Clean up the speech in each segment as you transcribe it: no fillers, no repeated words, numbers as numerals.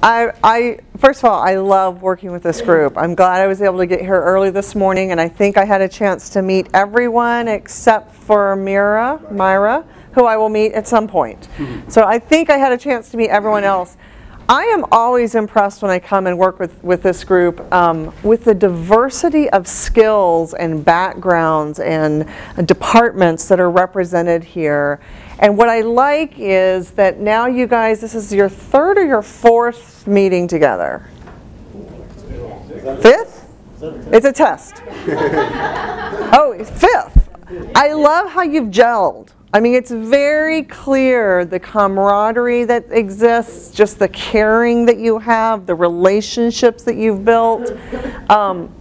First of all, I love working with this group. I'm glad I was able to get here early this morning, and I think I had a chance to meet everyone except for Myra, who I will meet at some point. So I think I had a chance to meet everyone else. I am always impressed when I come and work with this group with the diversity of skills and backgrounds and departments that are represented here. And what I like is that now you guys, this is your third or your fourth meeting together? Fifth? It's a test. Oh, it's fifth. I love how you've gelled. I mean, it's very clear the camaraderie that exists, just the caring that you have, the relationships that you've built.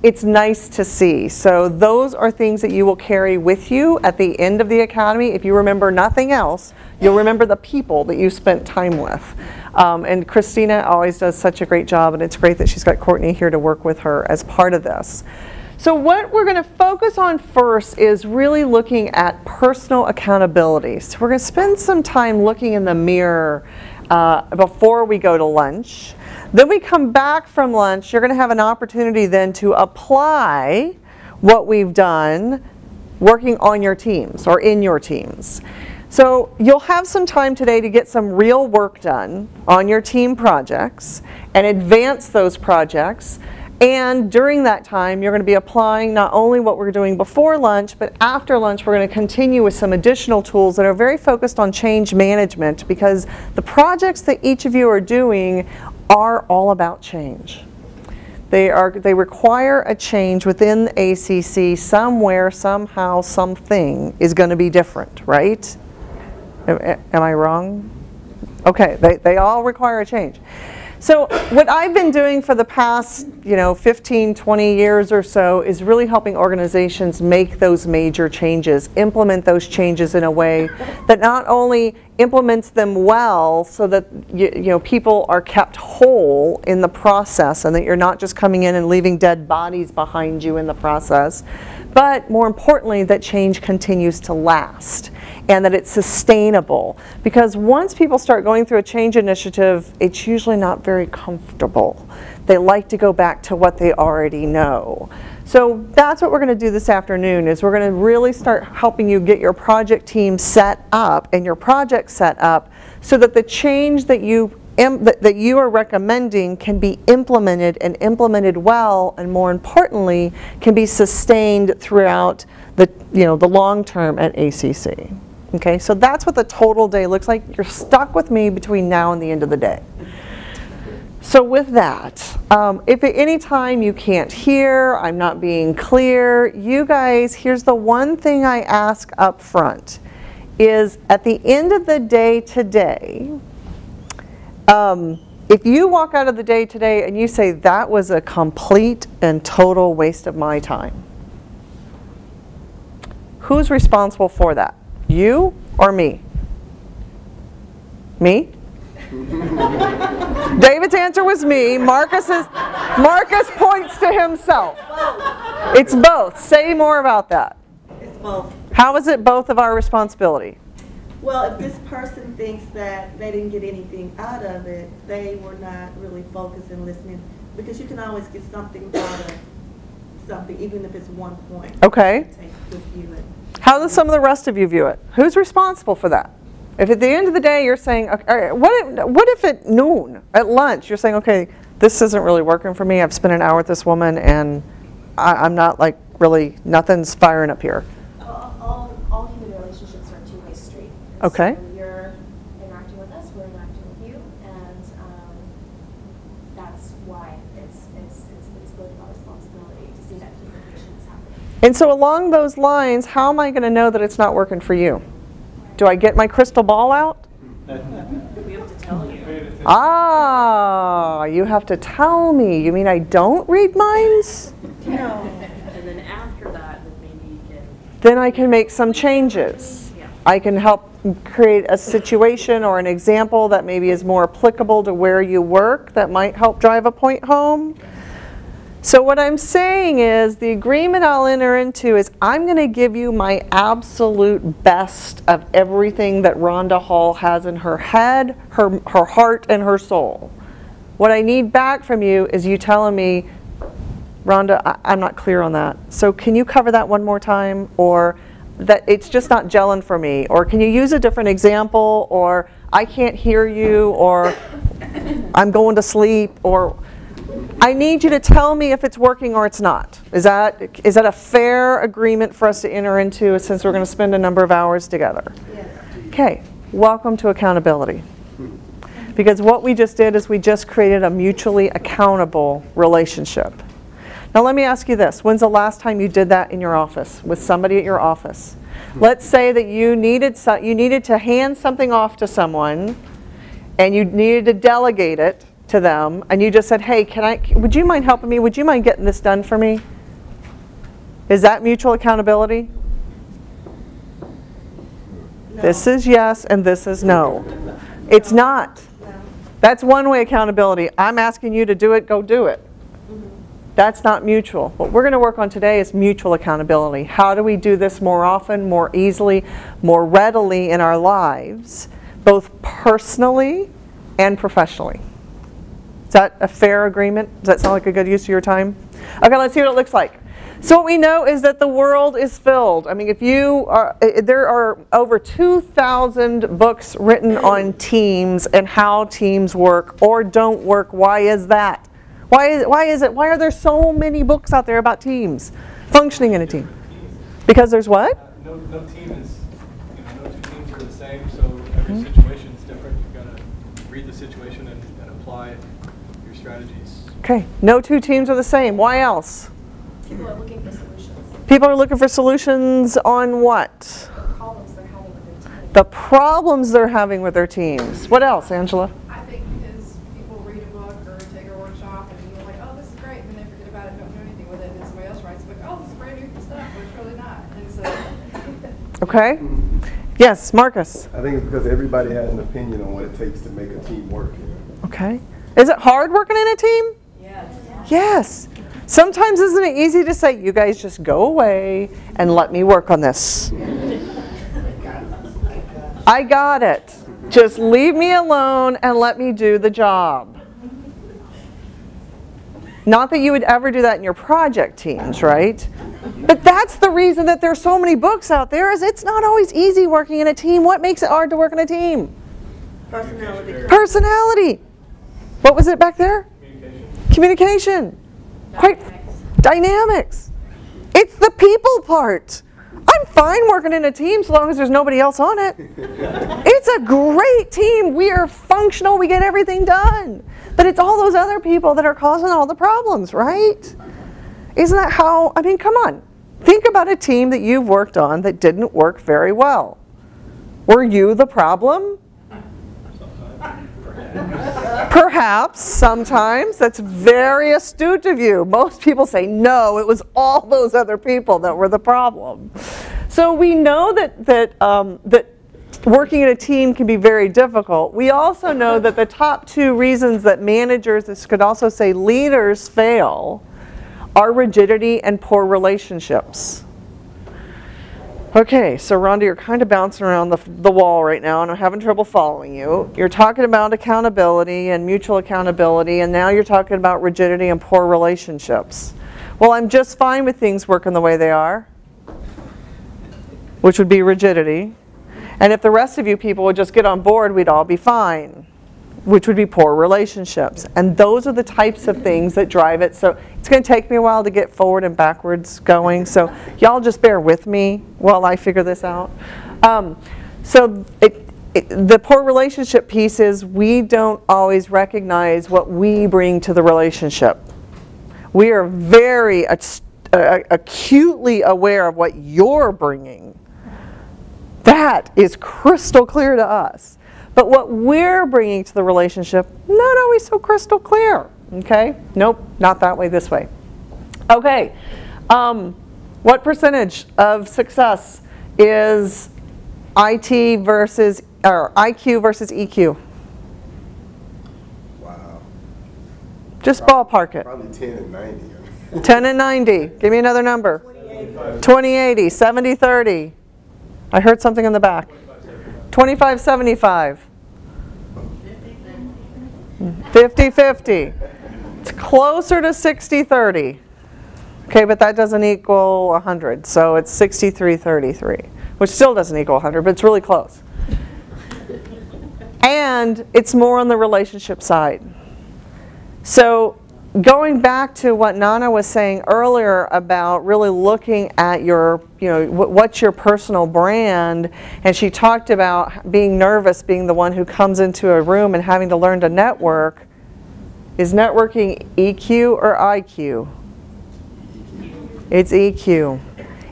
It's nice to see. So those are things that you will carry with you at the end of the academy. If you remember nothing else, you'll remember the people that you spent time with. And Christina always does such a great job, and it's great that she's got Courtney here to work with her as part of this. So what we're going to focus on first is really looking at personal accountability. So we're going to spend some time looking in the mirror before we go to lunch. Then we come back from lunch. You're going to have an opportunity then to apply what we've done working on your teams or in your teams. So you'll have some time today to get some real work done on your team projects and advance those projects. And during that time, you're going to be applying not only what we're doing before lunch, but after lunch, we're going to continue with some additional tools that are very focused on change management, because the projects that each of you are doing are all about change. They require a change within the ACC. Somewhere, somehow, something is going to be different, right? Am I wrong? Okay, they all require a change. So what I've been doing for the past, 15, 20 years or so is really helping organizations make those major changes, implement those changes in a way that not only implements them well so that people are kept whole in the process and that you're not just coming in and leaving dead bodies behind you in the process, but more importantly that change continues to last and that it's sustainable. Because once people start going through a change initiative, it's usually not very comfortable. They like to go back to what they already know. So that's what we're going to do this afternoon, is we're going to really start helping you get your project team set up and your project set up so that the change that you are recommending can be implemented and implemented well, and more importantly, can be sustained throughout the long term at ACC. Okay, so that's what the total day looks like. You're stuck with me between now and the end of the day. So with that, if at any time you can't hear, I'm not being clear, you guys, here's the one thing I ask up front, is at the end of the day today, if you walk out of the day today and you say, that was a complete and total waste of my time, who's responsible for that? You or me? Me? David's answer was me. Marcus points to himself. It's both. Say more about that. It's both. How is it both of our responsibility? Well, if this person thinks that they didn't get anything out of it, they were not really focused and listening, because you can always get something out of something, even if it's one point. Okay. Take with you. How do some of the rest of you view it? Who's responsible for that? If at the end of the day you're saying, okay, all right, what if at noon, at lunch, you're saying, okay, this isn't really working for me. I've spent an hour with this woman and I'm not like really, nothing's firing up here. All human relationships are a two-way street. Okay. So you're interacting with us, we're interacting with you, and that's why it's both of our responsibility to see that communication is happening. And so along those lines, how am I going to know that it's not working for you? Do I get my crystal ball out? We have to tell you. Ah, you have to tell me. You mean I don't read minds? No. And then after that, maybe you can... Then I can make some changes. Yeah. I can help create a situation or an example that maybe is more applicable to where you work that might help drive a point home. So what I'm saying is the agreement I'll enter into is I'm going to give you my absolute best of everything that Rhonda Hall has in her head, her heart, and her soul. What I need back from you is you telling me, Rhonda, I'm not clear on that. So can you cover that one more time? Or that it's just not gelling for me? Or can you use a different example? Or I can't hear you? Or I'm going to sleep? Or I need you to tell me if it's working or it's not. Is that a fair agreement for us to enter into since we're going to spend a number of hours together? Yes. Okay, welcome to accountability. Because what we just did is we just created a mutually accountable relationship. Now let me ask you this. When's the last time you did that in your office, with somebody at your office? Let's say that you needed to hand something off to someone and you needed to delegate it to them, and you just said, hey, would you mind helping me? Would you mind getting this done for me? Is that mutual accountability? No. This is yes and this is no. It's not. No. That's one-way accountability. I'm asking you to do it, go do it. That's not mutual. What we're going to work on today is mutual accountability. How do we do this more often, more easily, more readily in our lives, both personally and professionally? Is that a fair agreement? Does that sound like a good use of your time? Okay, let's see what it looks like. So what we know is that the world is filled. I mean, there are over 2,000 books written on teams and how teams work or don't work. Why is that? Why is it? Why are there so many books out there about teams, functioning in a team? Because there's what? No team is, no two teams are the same, so every situation is different. You've got to read the situation and apply your strategies. Okay, no two teams are the same. Why else? People are looking for solutions. People are looking for solutions on what? The problems they're having with their team. The problems they're having with their teams. What else, Angela? I think because people read a book or take a workshop and you're like, oh, this is great, and then they forget about it and don't do anything with it, and then somebody else writes, like, oh, this is brand new stuff, but it's really not. And so Okay. Yes, Marcus. I think it's because everybody has an opinion on what it takes to make a team work. Okay. Is it hard working in a team? yes. Yes. Sometimes isn't it easy to say, you guys just go away and let me work on this? I got it. Just leave me alone and let me do the job. Not that you would ever do that in your project teams, right? But that's the reason that there's so many books out there, is it's not always easy working in a team. What makes it hard to work in a team? Personality. Personality. What was it back there? Communication. Quite dynamics. It's the people part. I'm fine working in a team so long as there's nobody else on it. It's a great team. We are functional. We get everything done. But it's all those other people that are causing all the problems, right? Isn't that how, I mean, come on. Think about a team that you've worked on that didn't work very well. Were you the problem? Perhaps, sometimes. That's very astute of you. Most people say, no, it was all those other people that were the problem. So we know that working in a team can be very difficult. We also know that the top two reasons that managers, this could also say leaders, fail are rigidity and poor relationships. Okay, so Rhonda, you're kind of bouncing around the wall right now, and I'm having trouble following you. You're talking about accountability and mutual accountability, and now you're talking about rigidity and poor relationships. Well, I'm just fine with things working the way they are, which would be rigidity. And if the rest of you people would just get on board, we'd all be fine, which would be poor relationships. And those are the types of things that drive it. So it's going to take me a while to get forward and backwards going. So y'all just bear with me while I figure this out. The poor relationship piece is we don't always recognize what we bring to the relationship. We are very acutely aware of what you're bringing. That is crystal clear to us. But what we're bringing to the relationship, not always so crystal clear. Okay? Nope, not that way, this way. Okay. What percentage of success is IQ versus EQ? Wow. Just ballpark it. Probably 10 and 90. 10 and 90. Give me another number. 20/80, 70/30. I heard something in the back. 25/75. 50-50. It's closer to 60-30. Okay, but that doesn't equal 100, so it's 63-33, which still doesn't equal 100, but it's really close. And it's more on the relationship side. So going back to what Nana was saying earlier about really looking at your, what's your personal brand, and she talked about being nervous, being the one who comes into a room and having to learn to network. Is networking EQ or IQ? It's EQ.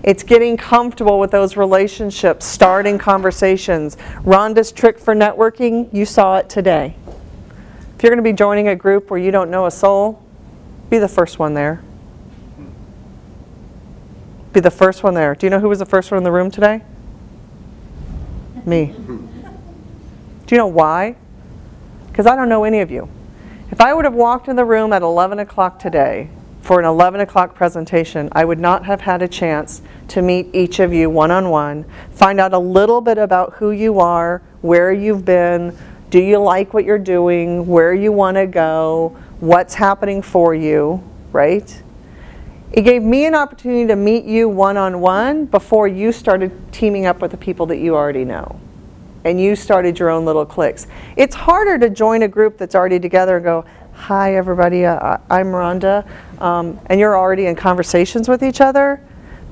It's getting comfortable with those relationships, starting conversations. Rhonda's trick for networking, you saw it today. If you're going to be joining a group where you don't know a soul, be the first one there. Be the first one there. Do you know who was the first one in the room today? Me. Do you know why? Because I don't know any of you. If I would have walked in the room at 11 o'clock today for an 11 o'clock presentation, I would not have had a chance to meet each of you one-on-one, find out a little bit about who you are, where you've been, do you like what you're doing, where you want to go, what's happening for you, right? It gave me an opportunity to meet you one-on-one before you started teaming up with the people that you already know. And you started your own little cliques. It's harder to join a group that's already together and go, hi everybody, I'm Rhonda, and you're already in conversations with each other.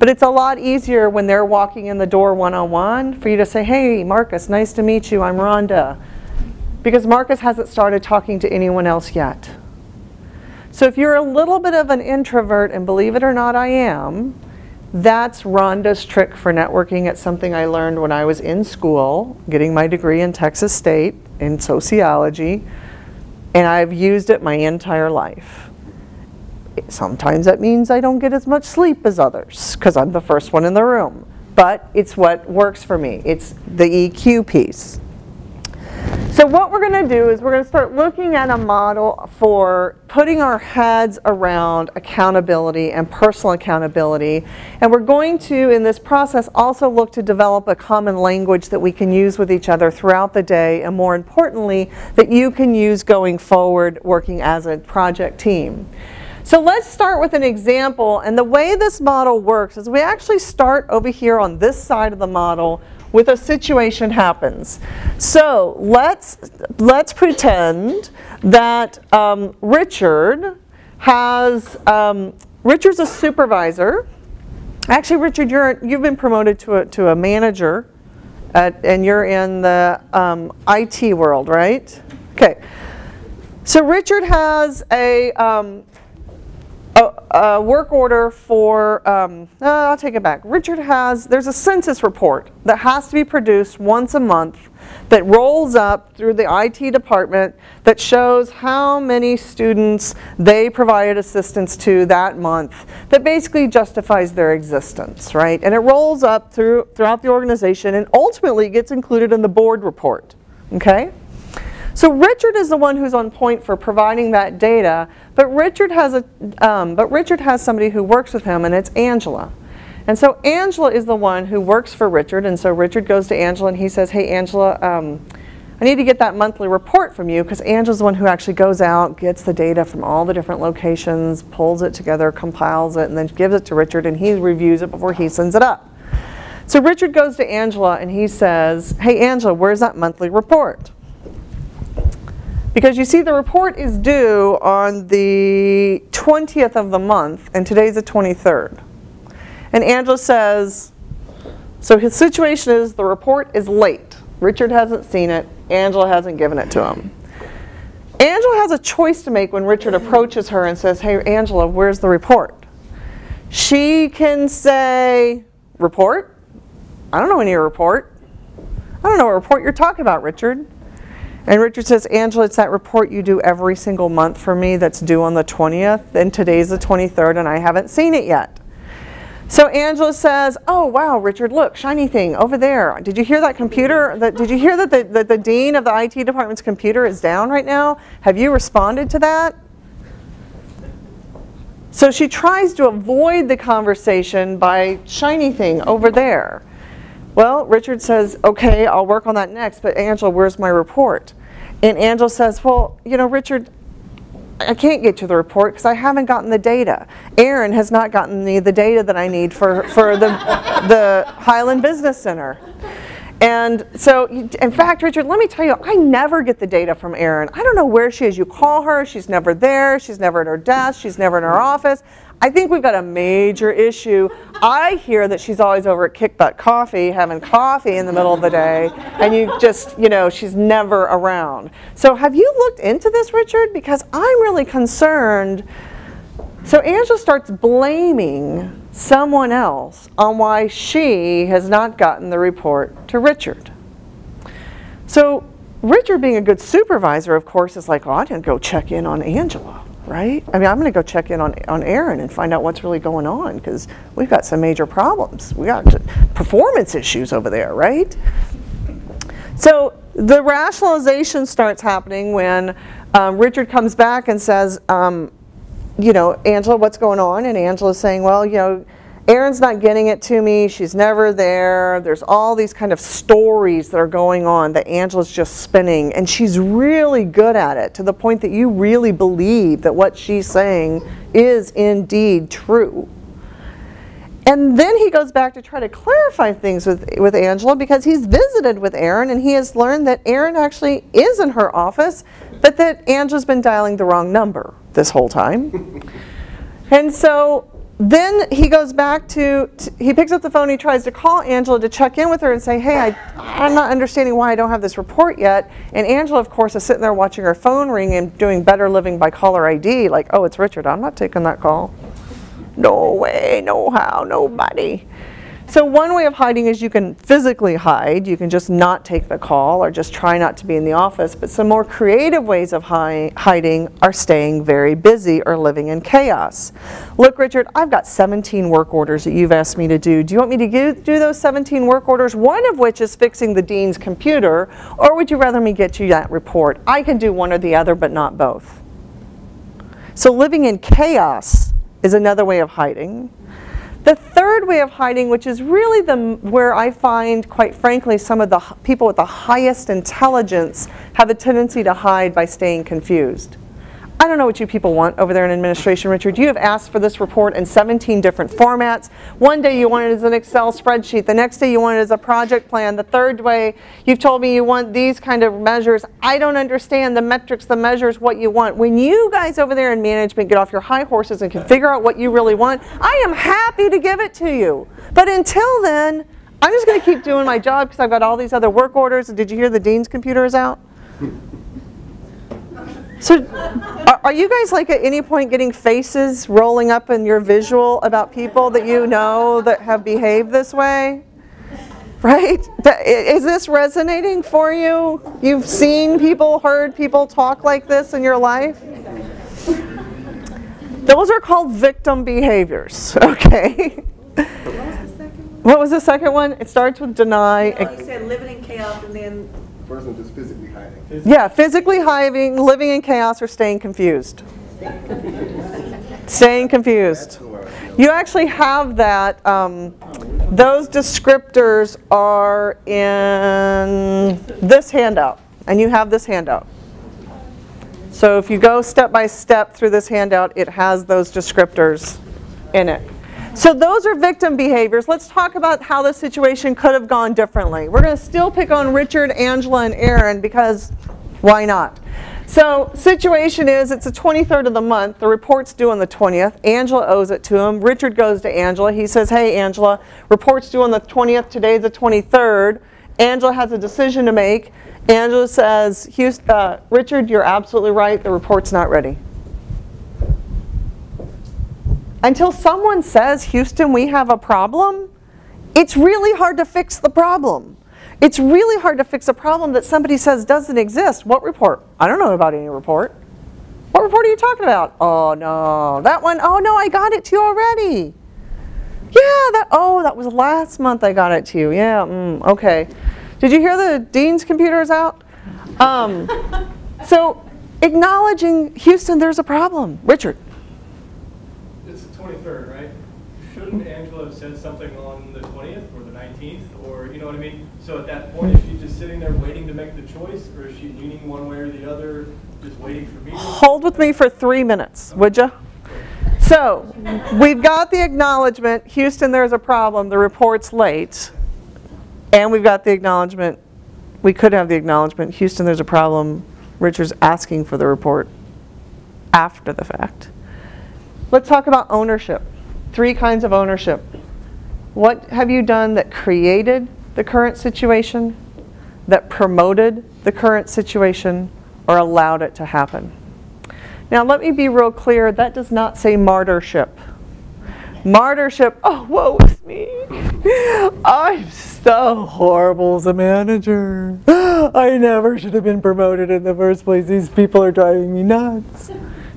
But it's a lot easier when they're walking in the door one-on-one for you to say, hey Marcus, nice to meet you, I'm Rhonda. Because Marcus hasn't started talking to anyone else yet. So if you're a little bit of an introvert, and believe it or not I am, that's Rhonda's trick for networking. It's something I learned when I was in school, getting my degree in Texas State in sociology, and I've used it my entire life. Sometimes that means I don't get as much sleep as others, because I'm the first one in the room. But it's what works for me. It's the EQ piece. So what we're going to do is we're going to start looking at a model for putting our heads around accountability and personal accountability. And we're going to, in this process, also look to develop a common language that we can use with each other throughout the day, and more importantly, that you can use going forward working as a project team. So let's start with an example, and the way this model works is we actually start over here on this side of the model with a situation happens. So let's pretend that Richard has, Richard's a supervisor. Actually, Richard, you've been promoted to a manager, and you're in the IT world, right? Okay. So Richard has a work order for, I'll take it back. Richard there's a census report that has to be produced once a month that rolls up through the IT department that shows how many students they provided assistance to that month, that basically justifies their existence, right? And it rolls up throughout the organization and ultimately gets included in the board report, okay? So Richard is the one who's on point for providing that data, but Richard has somebody who works with him, and it's Angela. And so Angela is the one who works for Richard, and so Richard goes to Angela and he says, hey Angela, I need to get that monthly report from you, because Angela's the one who actually goes out, gets the data from all the different locations, pulls it together, compiles it, and then gives it to Richard, and he reviews it before he sends it up. So Richard goes to Angela and he says, hey Angela, where's that monthly report? Because you see, the report is due on the 20th of the month, and today's the 23rd. And Angela says, so his situation is the report is late. Richard hasn't seen it. Angela hasn't given it to him. Angela has a choice to make when Richard approaches her and says, hey Angela, where's the report? She can say, report? I don't know any report. I don't know what report you're talking about, Richard. And Richard says, Angela, it's that report you do every single month for me that's due on the 20th, and today's the 23rd, and I haven't seen it yet. So Angela says, oh wow, Richard, look, shiny thing over there. Did you hear that computer? Did you hear that the dean of the IT department's computer is down right now? Have you responded to that? So she tries to avoid the conversation by shiny thing over there. Well, Richard says, okay, I'll work on that next, but Angela, where's my report? And Angela says, well, you know, Richard, I can't get you the report because I haven't gotten the data. Aaron has not gotten me the data that I need for the Highland Business Center. And so, in fact, Richard, let me tell you, I never get the data from Erin. I don't know where she is. You call her, she's never there, she's never at her desk, she's never in her office. I think we've got a major issue. I hear that she's always over at Kick Butt Coffee, having coffee in the middle of the day, and you just, you know, she's never around. So have you looked into this, Richard? Because I'm really concerned. So Angela starts blaming someone else on why she has not gotten the report to Richard. So Richard, being a good supervisor, of course, is like, oh, I didn't go check in on Angela, right? I mean, I'm going to go check in on Erin and find out what's really going on, because we've got some major problems. We got performance issues over there, right? So the rationalization starts happening when Richard comes back and says, you know, Angela, what's going on? And Angela's saying, well, you know, Erin's not getting it to me. She's never there. There's all these kind of stories that are going on that Angela's just spinning. And she's really good at it, to the point that you really believe that what she's saying is indeed true. And then he goes back to try to clarify things with Angela, because he's visited with Erin and he has learned that Erin actually is in her office, but that Angela's been dialing the wrong number this whole time. And so then he goes back to he picks up the phone, he tries to call Angela to check in with her and say, hey, I'm not understanding why I don't have this report yet. And Angela, of course, is sitting there watching her phone ring and doing better living by caller ID, like, oh, it's Richard, I'm not taking that call. No way, no how, nobody. So one way of hiding is you can physically hide. You can just not take the call or just try not to be in the office. But some more creative ways of hiding are staying very busy or living in chaos. Look, Richard, I've got 17 work orders that you've asked me to do. Do you want me to do those 17 work orders, one of which is fixing the dean's computer, or would you rather me get you that report? I can do one or the other, but not both. So living in chaos is another way of hiding. The third way of hiding, which is really where I find, quite frankly, some of the people with the highest intelligence have a tendency to hide, by staying confused. I don't know what you people want over there in administration, Richard. You have asked for this report in 17 different formats. One day you want it as an Excel spreadsheet. The next day you want it as a project plan. The third way you've told me you want these kind of measures. I don't understand the metrics, the measures, what you want. When you guys over there in management get off your high horses and can figure out what you really want, I am happy to give it to you. But until then, I'm just going to keep doing my job because I've got all these other work orders. And did you hear the dean's computer is out? So are you guys, like, at any point getting faces rolling up in your visual about people that you know that have behaved this way? Right? Is this resonating for you? You've seen people, heard people talk like this in your life? Those are called victim behaviors, okay? What was the second one? It starts with deny. Oh, you said living in chaos, and then First one, just physically hiding. Yeah, physically hiding, living in chaos, or staying confused. Staying confused. You actually have that. Those descriptors are in this handout, and you have this handout. So if you go step by step through this handout, it has those descriptors in it. So those are victim behaviors. Let's talk about how the situation could have gone differently. We're going to still pick on Richard, Angela, and Erin, because why not? So situation is, it's the 23rd of the month. The report's due on the 20th. Angela owes it to him. Richard goes to Angela. He says, hey, Angela, report's due on the 20th. Today's the 23rd. Angela has a decision to make. Angela says, Richard, you're absolutely right. The report's not ready. Until someone says, Houston, we have a problem, it's really hard to fix the problem. It's really hard to fix a problem that somebody says doesn't exist. What report? I don't know about any report. What report are you talking about? Oh, no. That one? Oh, no, I got it to you already. Yeah, that was last month I got it to you. Yeah, okay. Did you hear the dean's computer is out? So acknowledging, Houston, there's a problem. Richard. It's the 23rd, right? Shouldn't Angela have said something on the 20th or the 19th, or you know what I mean? So at that point, is she just sitting there waiting to make the choice, or is she leaning one way or the other? Just waiting for me. Hold with me for 3 minutes, would you? So, we've got the acknowledgement, Houston, there's a problem, the report's late. And we've got the acknowledgement, we could have the acknowledgement, Houston, there's a problem, Richard's asking for the report after the fact. Let's talk about ownership. 3 kinds of ownership. What have you done that created the current situation, that promoted the current situation, or allowed it to happen? Now let me be real clear, that does not say martyrship. Martyrship, oh, woe is me. I'm so horrible as a manager. I never should have been promoted in the first place. These people are driving me nuts.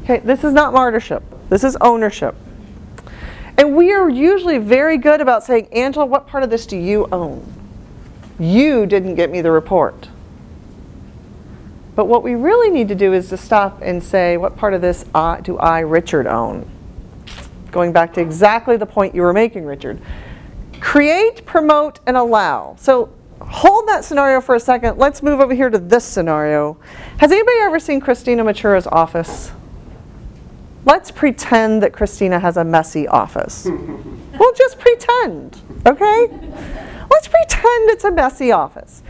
Okay, this is not martyrship. This is ownership. And we are usually very good about saying, Angela, what part of this do you own? You didn't get me the report. But what we really need to do is to stop and say, what part of this do I, Richard, own? Going back to exactly the point you were making, Richard. Create, promote, and allow. So hold that scenario for a second. Let's move over here to this scenario. Has anybody ever seen Christina Matura's office? Let's pretend that Christina has a messy office. We'll just pretend, okay? Let's pretend it's a messy office.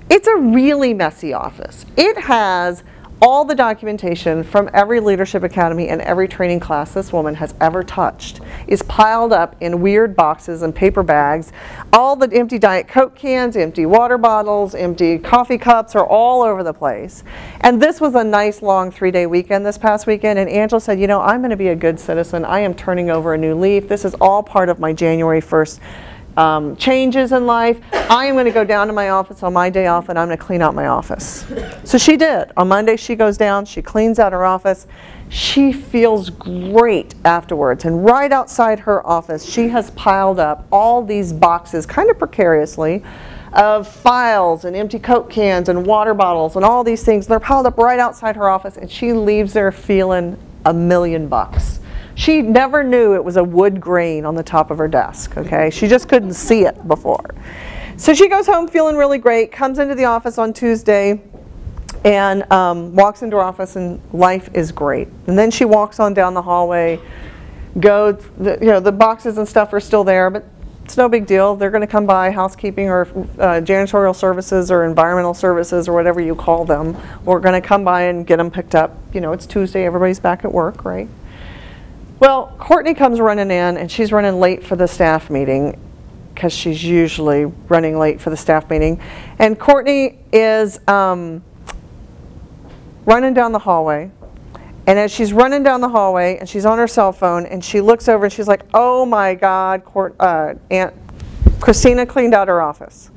It's a really messy office. It has all the documentation from every leadership academy and every training class this woman has ever touched is piled up in weird boxes and paper bags. All the empty Diet Coke cans, empty water bottles, empty coffee cups are all over the place. And this was a nice long 3-day weekend this past weekend, and Angela said, you know, I'm going to be a good citizen. I am turning over a new leaf. This is all part of my January 1st changes in life. I am going to go down to my office on my day off and I'm going to clean out my office. So she did. On Monday she goes down, she cleans out her office. She feels great afterwards, and right outside her office she has piled up all these boxes, kind of precariously, of files and empty Coke cans and water bottles and all these things. They're piled up right outside her office, and she leaves there feeling $1,000,000. She never knew it was a wood grain on the top of her desk, okay? She just couldn't see it before. So she goes home feeling really great, comes into the office on Tuesday, and walks into her office, and life is great. And then she walks on down the hallway, the boxes and stuff are still there, but it's no big deal. They're going to come by, housekeeping or janitorial services or environmental services or whatever you call them. We're going to come by and get them picked up. You know, it's Tuesday, everybody's back at work, right? Well, Courtney comes running in, and she's running late for the staff meeting because she's usually running late for the staff meeting. And Courtney is running down the hallway. And as she's running down the hallway, and she's on her cell phone, and she looks over and she's like, oh my God, Aunt Christina cleaned out her office.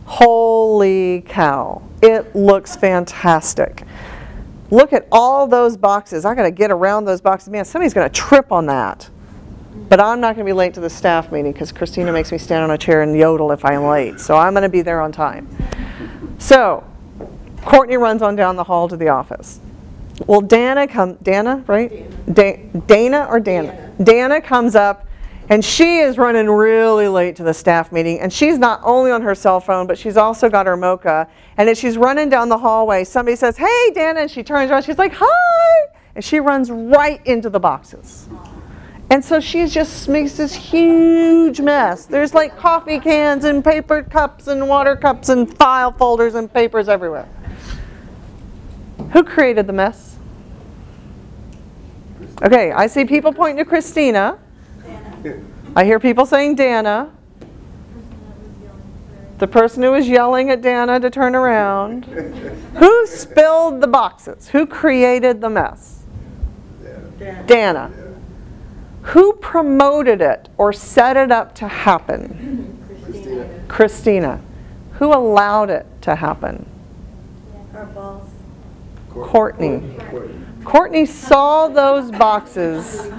Holy cow, it looks fantastic. Look at all those boxes. I got to get around those boxes. Man, somebody's going to trip on that. But I'm not going to be late to the staff meeting because Christina makes me stand on a chair and yodel if I'm late. So I'm going to be there on time. So Courtney runs on down the hall to the office. Well, Dana comes up, and she is running really late to the staff meeting, and she's not only on her cell phone, but she's also got her mocha. And as she's running down the hallway, somebody says, hey, Dana, and she turns around, she's like, hi, and she runs right into the boxes. And so she just makes this huge mess. There's like coffee cans and paper cups and water cups and file folders and papers everywhere. Who created the mess? Okay, I see people pointing to Christina. I hear people saying Dana. The person who was yelling at Dana to turn around. Who spilled the boxes? Who created the mess? Dana. Who promoted it or set it up to happen? Christina. Who allowed it to happen? Our boss. Courtney. Courtney saw those boxes.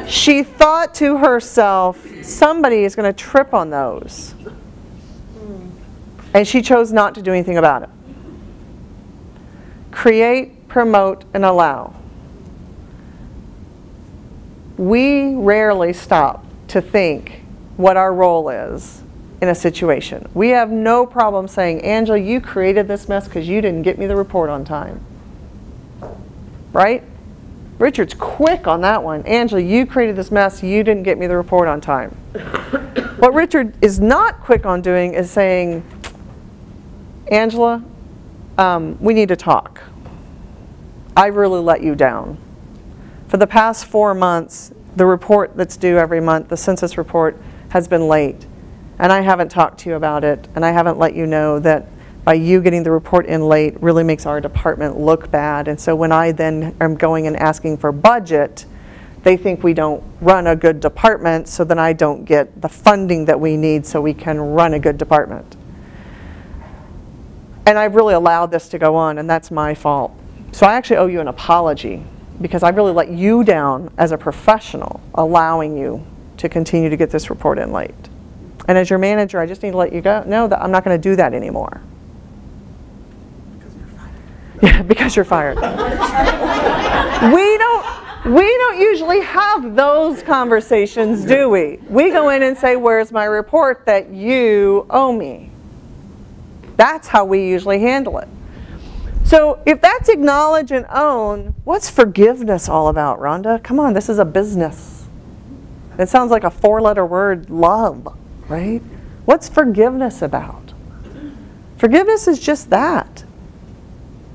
She thought to herself, somebody is going to trip on those. And she chose not to do anything about it. Create, promote, and allow. We rarely stop to think what our role is in a situation. We have no problem saying, Angela, you created this mess because you didn't get me the report on time. right? Richard's quick on that one. Angela, you created this mess. You didn't get me the report on time. What Richard is not quick on doing is saying, Angela, we need to talk. I really let you down. For the past 4 months, the report that's due every month, the census report, has been late. And I haven't talked to you about it, and I haven't let you know that by you getting the report in late really makes our department look bad. And so when I then am going and asking for budget, they think we don't run a good department, so then I don't get the funding that we need so we can run a good department. And I've really allowed this to go on, and that's my fault. So I actually owe you an apology, because I really let you down as a professional, allowing you to continue to get this report in late. And as your manager, I just need to let you know that I'm not going to do that anymore. Yeah, because you're fired. We don't usually have those conversations, do we? We go in and say, where's my report that you owe me? That's how we usually handle it. So if that's acknowledge and own, what's forgiveness all about, Rhonda? Come on, this is a business. It sounds like a 4-letter word, love, right? What's forgiveness about? Forgiveness is just that.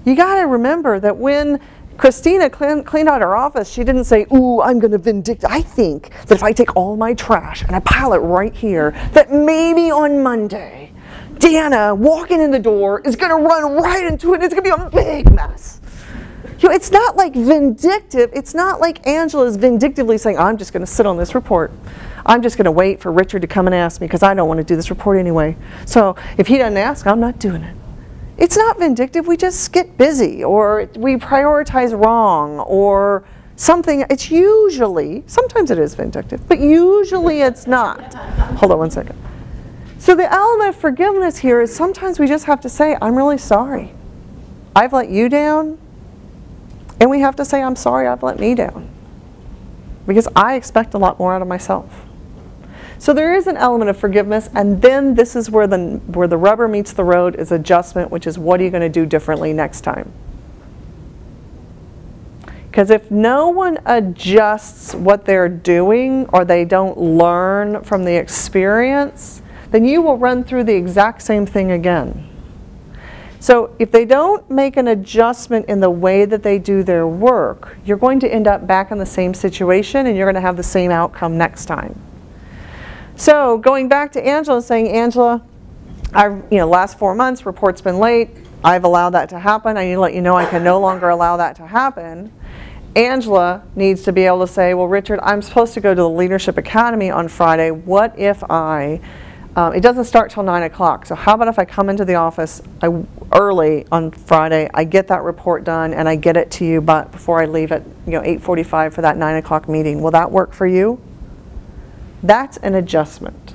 You got to remember that when Christina cleaned out her office, she didn't say, ooh, I'm going to vindicate. I think that if I take all my trash and I pile it right here, that maybe on Monday, Dana walking in the door is going to run right into it. It's going to be a big mess. You know, it's not like vindictive. It's not like Angela is vindictively saying, I'm just going to sit on this report. I'm just going to wait for Richard to come and ask me because I don't want to do this report anyway. So if he doesn't ask, I'm not doing it. It's not vindictive. We just get busy, or we prioritize wrong, or something. It's usually, sometimes it is vindictive, but usually it's not. Hold on one second. So the element of forgiveness here is sometimes we just have to say, I'm really sorry. I've let you down. And we have to say, I'm sorry I've let me down. Because I expect a lot more out of myself. So there is an element of forgiveness, and then this is where the rubber meets the road is adjustment, which is what are you going to do differently next time? Because if no one adjusts what they're doing, or they don't learn from the experience, then you will run through the exact same thing again. So if they don't make an adjustment in the way that they do their work, you're going to end up back in the same situation, and you're going to have the same outcome next time. So going back to Angela, saying, Angela, last 4 months, report's been late. I've allowed that to happen. I need to let you know I can no longer allow that to happen. Angela needs to be able to say, well, Richard, I'm supposed to go to the Leadership Academy on Friday. What if it doesn't start till 9 o'clock. So how about if I come into the office early on Friday, I get that report done, and I get it to you before I leave at 8:45 for that 9 o'clock meeting. Will that work for you? That's an adjustment.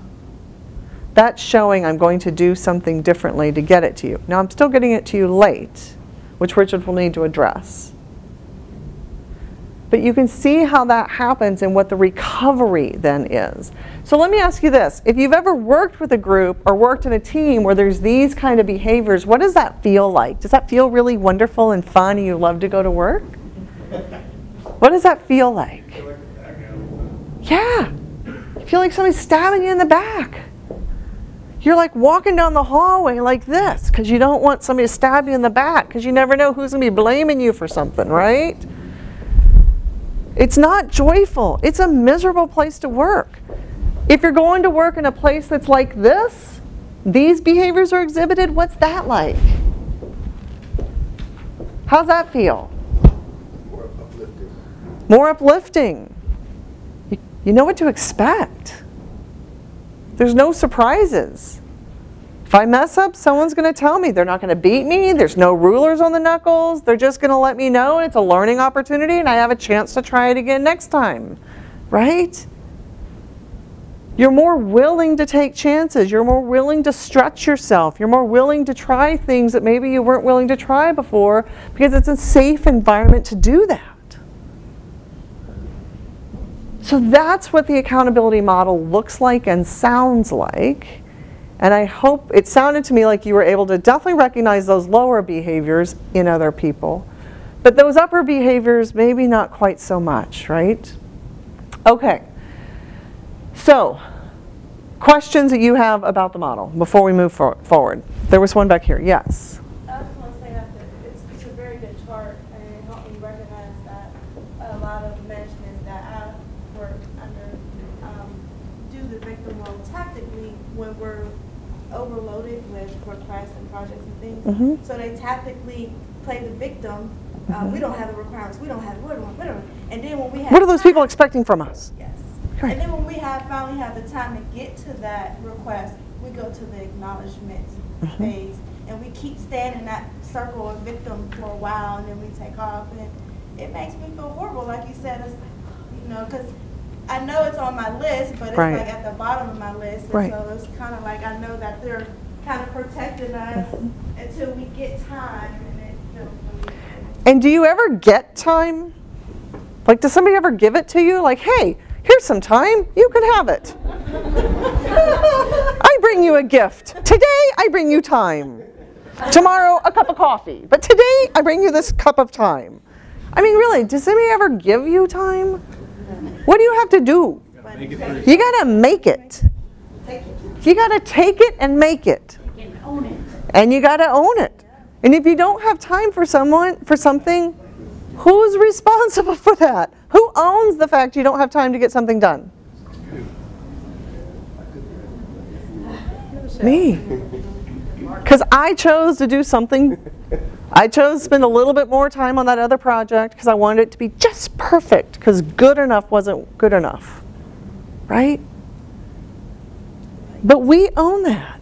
That's showing I'm going to do something differently to get it to you. Now I'm still getting it to you late, which Richard will need to address. But you can see how that happens and what the recovery then is. So let me ask you this. If you've ever worked with a group or worked in a team where there's these kind of behaviors, what does that feel like? Does that feel really wonderful and fun and you love to go to work? What does that feel like? Yeah. You feel like somebody's stabbing you in the back. You're like walking down the hallway like this because you don't want somebody to stab you in the back because you never know who's going to be blaming you for something, right? It's not joyful. It's a miserable place to work. If you're going to work in a place that's like this, these behaviors are exhibited, what's that like? How's that feel? More uplifting. More uplifting. You know what to expect. There's no surprises. If I mess up, someone's going to tell me. They're not going to beat me. There's no rulers on the knuckles. They're just going to let me know, and it's a learning opportunity, and I have a chance to try it again next time. Right? You're more willing to take chances. You're more willing to stretch yourself. You're more willing to try things that maybe you weren't willing to try before because it's a safe environment to do that. So that's what the accountability model looks like and sounds like. And I hope it sounded to me like you were able to definitely recognize those lower behaviors in other people, But those upper behaviors, maybe not quite so much, right? Okay. So, questions that you have about the model before we move forward? There was one back here. Yes. I just want to say that it's a very good chart, and it helped me recognize that a lot of managements that I work under do the victim role tactically when we're overloaded with requests and projects and things. Mm-hmm. So they tactically play the victim. We don't have the requirements. We don't have it. And then when we have What are those people expecting from us? Yes. Right. And then when we finally have the time to get to that request, we go to the acknowledgement phase, and we keep staying in that circle of victim for a while, and then we take off, and it makes me feel horrible, like you said. It's, because I know it's on my list, but it's Right. like at the bottom of my list, and Right. so it's kind of like I know that they're kind of protecting us until we get time, and it feels really. And do you ever get time? Like, does somebody ever give it to you? Like, hey, here's some time, you can have it. I bring you a gift. Today, I bring you time. Tomorrow, a cup of coffee. But today, I bring you this cup of time. I mean, really, does somebody ever give you time? What do you have to do? You gotta make it. You gotta take it and make it. And you gotta own it. And if you don't have time for something, who's responsible for that? Who owns the fact you don't have time to get something done? Me. Because I chose to do something. I chose to spend a little bit more time on that other project because I wanted it to be just perfect, because good enough wasn't good enough. Right? But we own that.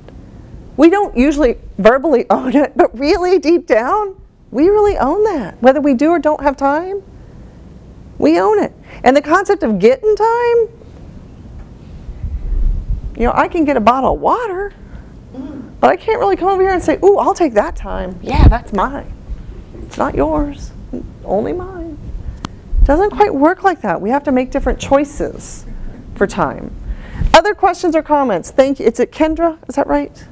We don't usually verbally own it, but really deep down, we really own that. Whether we do or don't have time, we own it. And the concept of getting time, I can get a bottle of water, but I can't really come over here and say, ooh, I'll take that time. Yeah, that's mine. It's not yours, only mine. It doesn't quite work like that. We have to make different choices for time. Other questions or comments? Thank you. Is it Kendra? Is that right?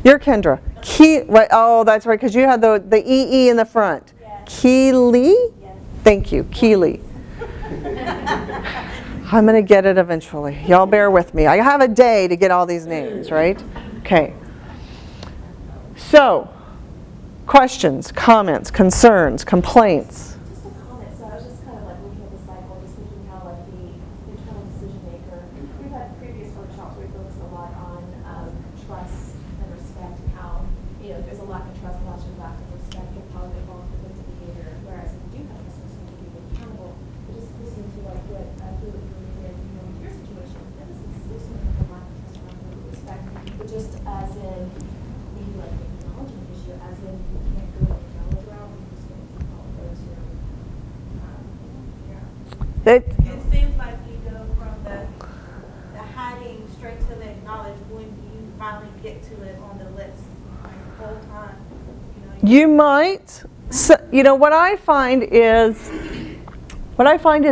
You're Kendra. Right. Oh, that's right, because you had the EE in the front. Yes. Keely? Yes. Thank you, Keely. I'm going to get it eventually. Y'all bear with me. I have a day to get all these names, right? Okay. So, questions, comments, concerns, complaints. Just a comment. So I was just kind of like looking at the cycle, just thinking how like the internal decision maker. We've had previous workshops where we focused a lot on trust and respect, and how there's a lack of trust, a lack of respect, and how it evolves with the behavior. Whereas if you do have this person to be accountable, but just listening to like what I feel like you did, in your situation, that is consistent with the lack of trust and respect, but just as in maybe like an acknowledgement issue, as in you can't go the knowledge route, you just going to all those who It seems like you go from the hiding straight to the acknowledge when you finally get to it on the list. Like the whole time. You might. So, what I find is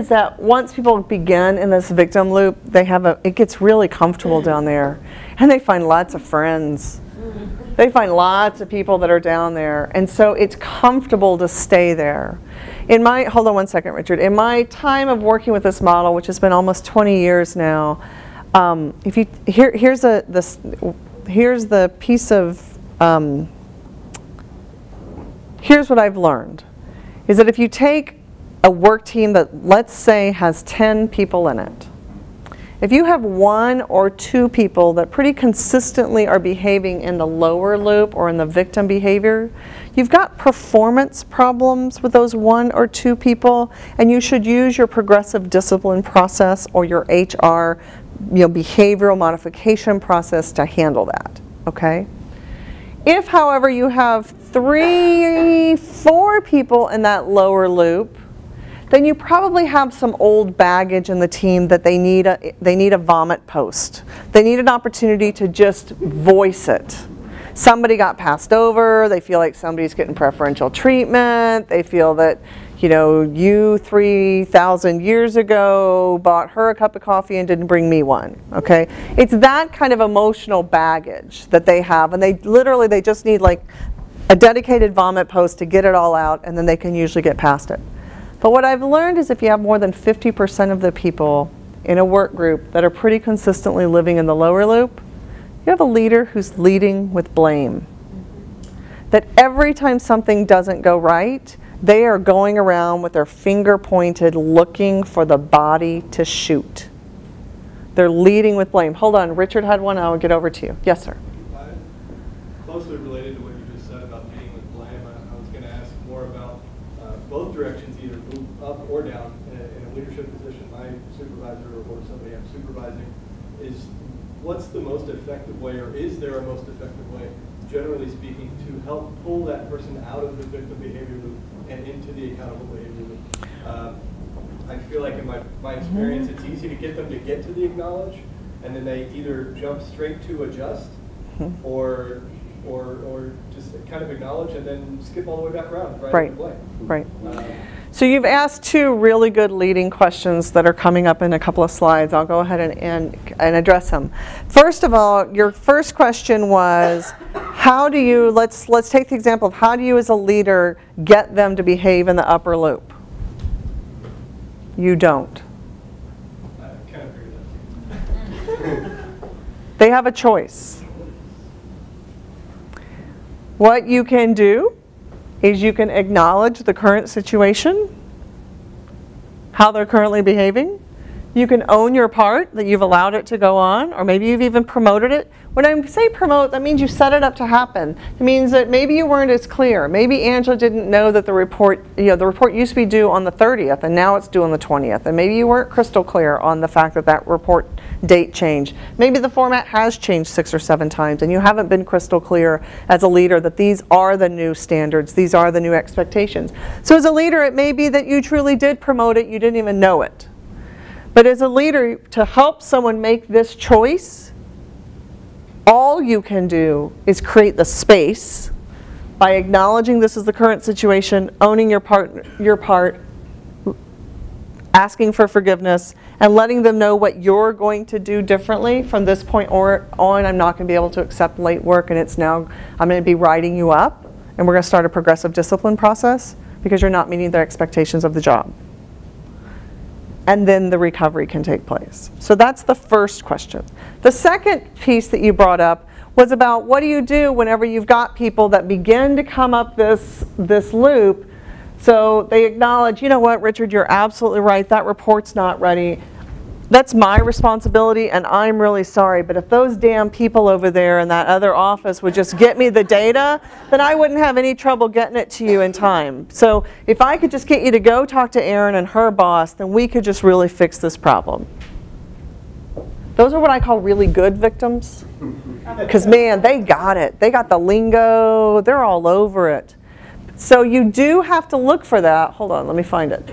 that once people begin in this victim loop, it gets really comfortable down there, and they find lots of friends. They find lots of people that are down there, and so it's comfortable to stay there. Hold on one second, Richard. In my time of working with this model, which has been almost 20 years now, here's the piece of here's what I've learned, is that if you take a work team that, let's say, has 10 people in it, if you have 1 or 2 people that pretty consistently are behaving in the lower loop or in the victim behavior, you've got performance problems with those 1 or 2 people, and you should use your progressive discipline process or your HR, behavioral modification process to handle that, okay? If, however, you have 3, 4 people in that lower loop, then you probably have some old baggage in the team that they need a vomit post. They need an opportunity to just voice it. Somebody got passed over, they feel like somebody's getting preferential treatment, they feel that, you 3,000 years ago bought her a cup of coffee and didn't bring me one, okay? It's that kind of emotional baggage that they have, and they just need like a dedicated vomit post to get it all out, and then they can usually get past it. But what I've learned is if you have more than 50% of the people in a work group that are pretty consistently living in the lower loop, you have a leader who's leading with blame. That every time something doesn't go right, they are going around with their finger pointed looking for the body to shoot. They're leading with blame. Hold on, Richard had one, I will get over to you. Yes, sir. Closely related to what you just said about leading with blame, I was going to ask more about both directions, either move up or down in a leadership position. My supervisor or somebody I'm supervising is, what's the most effective way, or is there a most effective way, generally speaking, to help pull that person out of the victim behavior loop and into the accountable behavior loop? I feel like in my experience, it's easy to get them to get to the acknowledge, and then they either jump straight to adjust, or just kind of acknowledge and then skip all the way back around. Right. So you've asked two really good leading questions that are coming up in a couple of slides. I'll go ahead and address them. First of all, your first question was, how do you, let's take the example of how do you as a leader get them to behave in the upper loop? You don't. I kind of agree with that. They have a choice. What you can do is you can acknowledge the current situation, how they're currently behaving. You can own your part, that you've allowed it to go on, or maybe you've even promoted it. When I say promote, that means you set it up to happen. It means that maybe you weren't as clear. Maybe Angela didn't know that the report used to be due on the 30th, and now it's due on the 20th. And maybe you weren't crystal clear on the fact that that report date changed. Maybe the format has changed 6 or 7 times, and you haven't been crystal clear as a leader that these are the new standards, these are the new expectations. So as a leader, it may be that you truly did promote it, you didn't even know it. But as a leader, to help someone make this choice, all you can do is create the space by acknowledging this is the current situation, owning your part, asking for forgiveness, and letting them know what you're going to do differently from this point on. I'm not going to be able to accept late work, and it's now, I'm going to be writing you up, and we're going to start a progressive discipline process because you're not meeting their expectations of the job. And then the recovery can take place. So that's the first question. The second piece that you brought up was about what do you do whenever you've got people that begin to come up this loop. So they acknowledge, you know what, Richard, you're absolutely right, that report's not ready. That's my responsibility, and I'm really sorry, but if those damn people over there in that other office would just get me the data, then I wouldn't have any trouble getting it to you in time. So if I could just get you to go talk to Erin and her boss, then we could just really fix this problem. Those are what I call really good victims. Because, man, they got it. They got the lingo. They're all over it. So you do have to look for that. Hold on, let me find it.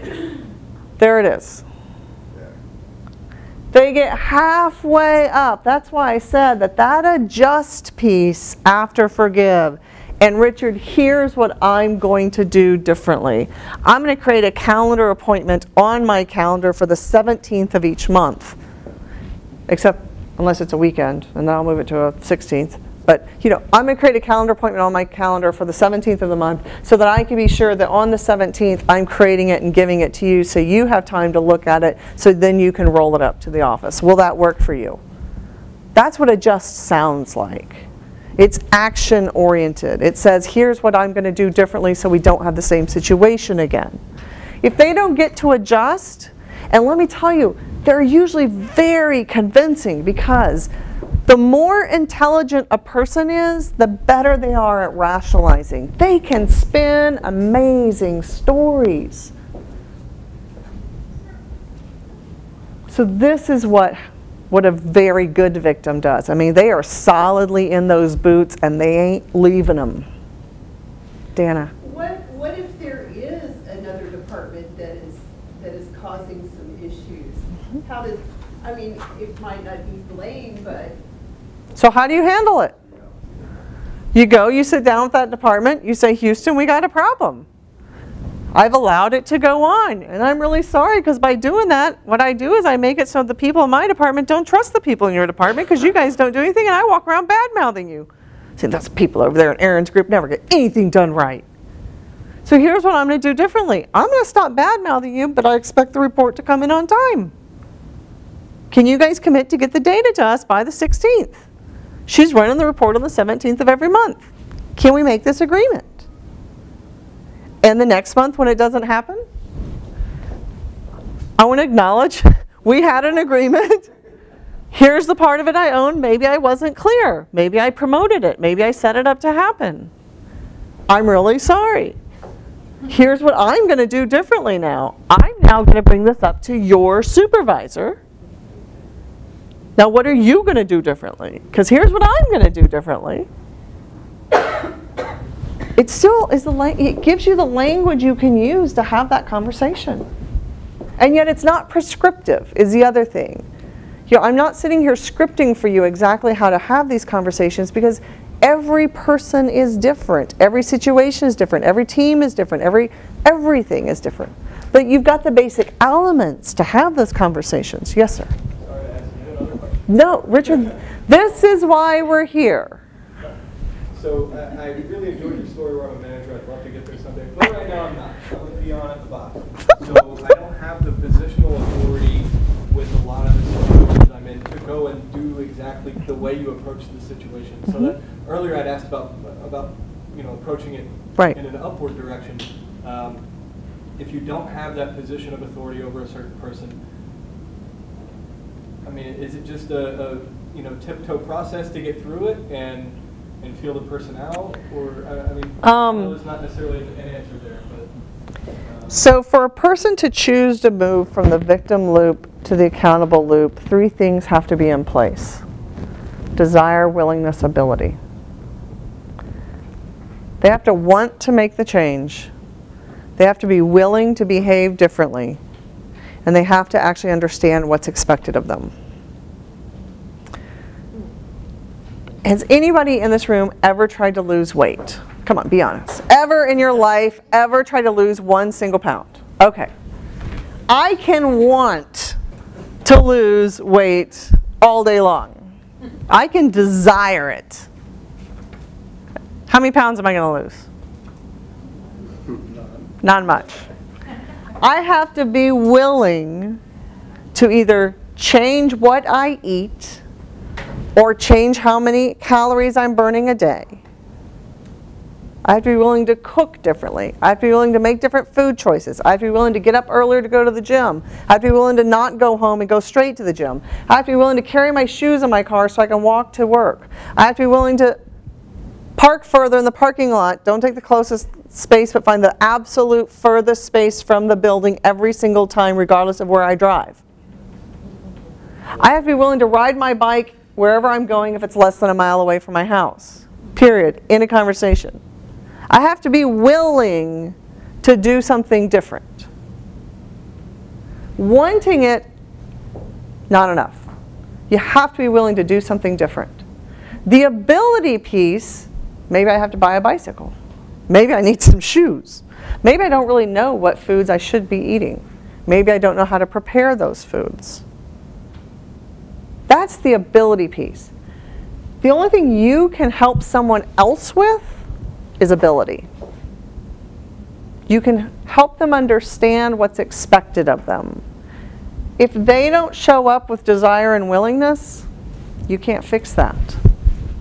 There it is. They get halfway up. That's why I said that adjust piece after forgive. And Richard, here's what I'm going to do differently. I'm going to create a calendar appointment on my calendar for the 17th of each month. Except unless it's a weekend, and then I'll move it to a 16th. But, you know, I'm going to create a calendar appointment on my calendar for the 17th of the month so that I can be sure that on the 17th I'm creating it and giving it to you so you have time to look at it so then you can roll it up to the office. Will that work for you? That's what adjust sounds like. It's action oriented. It says, here's what I'm going to do differently so we don't have the same situation again. If they don't get to adjust, and let me tell you, they're usually very convincing because the more intelligent a person is, the better they are at rationalizing. They can spin amazing stories. So this is what a very good victim does. I mean, they are solidly in those boots and they ain't leaving them. Dana. What if there is another department that is causing some issues? How does, I mean, it might not be blame, but. So how do you handle it? You go, you sit down with that department, you say, Houston, we got a problem. I've allowed it to go on, and I'm really sorry because by doing that, what I do is I make it so the people in my department don't trust the people in your department because you guys don't do anything and I walk around bad-mouthing you. See, those people over there in Aaron's group never get anything done right. So here's what I'm going to do differently. I'm going to stop bad-mouthing you, but I expect the report to come in on time. Can you guys commit to get the data to us by the 16th? She's running the report on the 17th of every month. Can we make this agreement? And the next month when it doesn't happen, I want to acknowledge we had an agreement. Here's the part of it I own. Maybe I wasn't clear. Maybe I promoted it. Maybe I set it up to happen. I'm really sorry. Here's what I'm going to do differently now. I'm now going to bring this up to your supervisor. Now, what are you going to do differently? Because here's what I'm going to do differently. It still is it gives you the language you can use to have that conversation. And yet it's not prescriptive, is the other thing. You know, I'm not sitting here scripting for you exactly how to have these conversations because every person is different. Every situation is different. Every team is different. Everything is different. But you've got the basic elements to have those conversations. Yes, sir? Sorry to ask you another question. No, Richard, this is why we're here. So I really enjoyed your story where I'm a manager. I'd love to get there someday. But right now I'm not. I'm going to be on at the bottom. So I don't have the positional authority with a lot of the situations I'm in to go and do exactly the way you approach the situation. So that earlier I'd asked about approaching it right. in an upward direction. If you don't have that position of authority over a certain person, I mean, is it just a tiptoe process to get through it and feel the person out, or I mean, there's not necessarily an answer there, but. So for a person to choose to move from the victim loop to the accountable loop, 3 things have to be in place: desire, willingness, ability. They have to want to make the change. They have to be willing to behave differently, and they have to actually understand what's expected of them. Has anybody in this room ever tried to lose weight? Come on, be honest. Ever in your life, ever tried to lose 1 single pound? Okay. I can want to lose weight all day long. I can desire it. How many pounds am I going to lose? Not much. I have to be willing to either change what I eat or change how many calories I'm burning a day. I have to be willing to cook differently. I have to be willing to make different food choices. I have to be willing to get up earlier to go to the gym. I have to be willing to not go home and go straight to the gym. I have to be willing to carry my shoes in my car so I can walk to work. I have to be willing to park further in the parking lot. Don't take the closest space, but find the absolute furthest space from the building every single time, regardless of where I drive. I have to be willing to ride my bike wherever I'm going if it's less than a mile away from my house. Period. In a conversation. I have to be willing to do something different. Wanting it, not enough. You have to be willing to do something different. The ability piece, maybe I have to buy a bicycle. Maybe I need some shoes. Maybe I don't really know what foods I should be eating. Maybe I don't know how to prepare those foods. That's the ability piece. The only thing you can help someone else with is ability. You can help them understand what's expected of them. If they don't show up with desire and willingness, you can't fix that.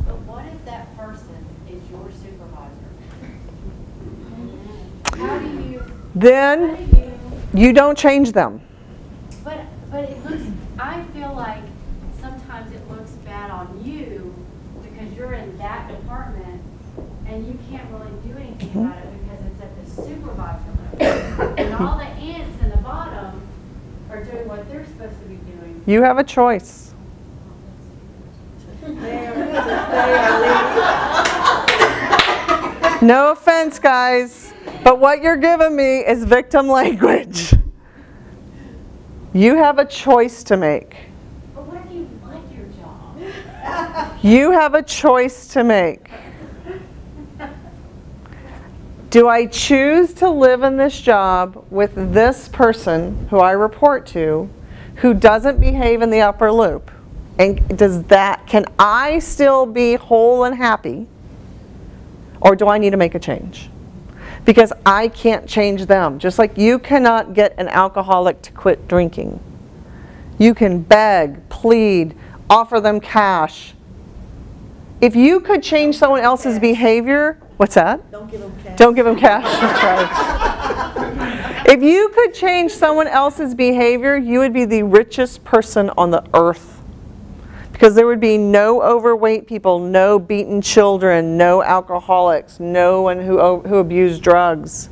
But what if that person is your supervisor? How do you? Then you don't change them. But it looks. I feel like sometimes it looks bad on you because you're in that department and you can't really do anything about it because it's at the supervisor level. And all the ants in the bottom are doing what they're supposed to be doing. You have a choice. No offense, guys, but what you're giving me is victim language. You have a choice to make. But what if you like your job? You have a choice to make. Do I choose to live in this job with this person who I report to who doesn't behave in the upper loop? And can I still be whole and happy? Or do I need to make a change? Because I can't change them. Just like you cannot get an alcoholic to quit drinking. You can beg, plead, offer them cash. If you could change someone else's behavior, what's that? Don't give them cash. Don't give them cash, that's right. If you could change someone else's behavior, you would be the richest person on the earth. Because there would be no overweight people, no beaten children, no alcoholics, no one who abused drugs.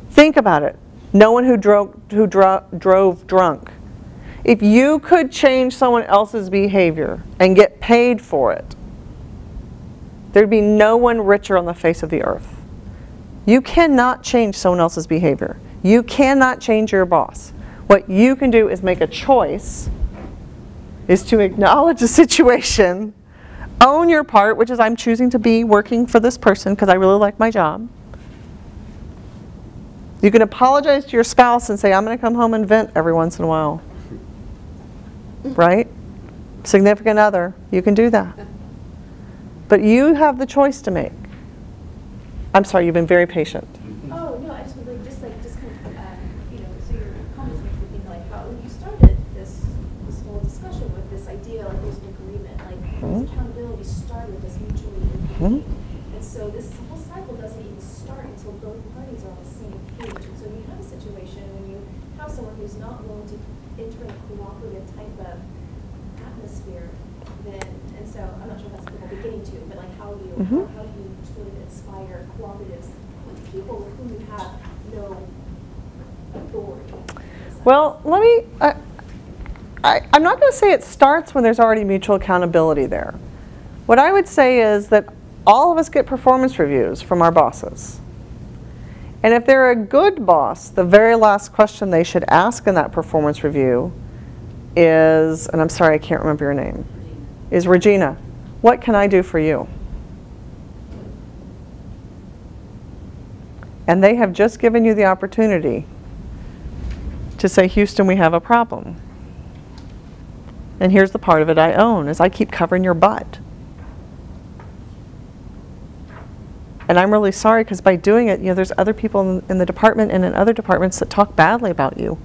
Think about it. No one who drove drunk. If you could change someone else's behavior and get paid for it, there'd be no one richer on the face of the earth. You cannot change someone else's behavior. You cannot change your boss. What you can do is make a choice, is to acknowledge the situation, own your part, which is I'm choosing to be working for this person because I really like my job. You can apologize to your spouse and say, I'm going to come home and vent every once in a while. Right? Significant other, you can do that. But you have the choice to make. I'm sorry, you've been very patient. Oh, no, I just would like, just kind of, you know, so your comments make me think like, how when you started this whole discussion with this idea, like there's an agreement, like this accountability started with this mutually agreement. And so this whole cycle doesn't even start until both parties are on the same page. And so you have a situation when you have someone who's not willing to enter a cooperative type of atmosphere, then, and so I'm not sure if that's what we're beginning to, but like how do you sort of inspire cooperatives with people with whom you have no authority? Well, let me, I'm not going to say it starts when there's already mutual accountability there. What I would say is that all of us get performance reviews from our bosses. And if they're a good boss, the very last question they should ask in that performance review is, and I'm sorry, I can't remember your name, is Regina, what can I do for you? And they have just given you the opportunity to say, Houston, we have a problem. And here's the part of it I own, is I keep covering your butt. And I'm really sorry, because by doing it, you know, there's other people in the department and in other departments that talk badly about you.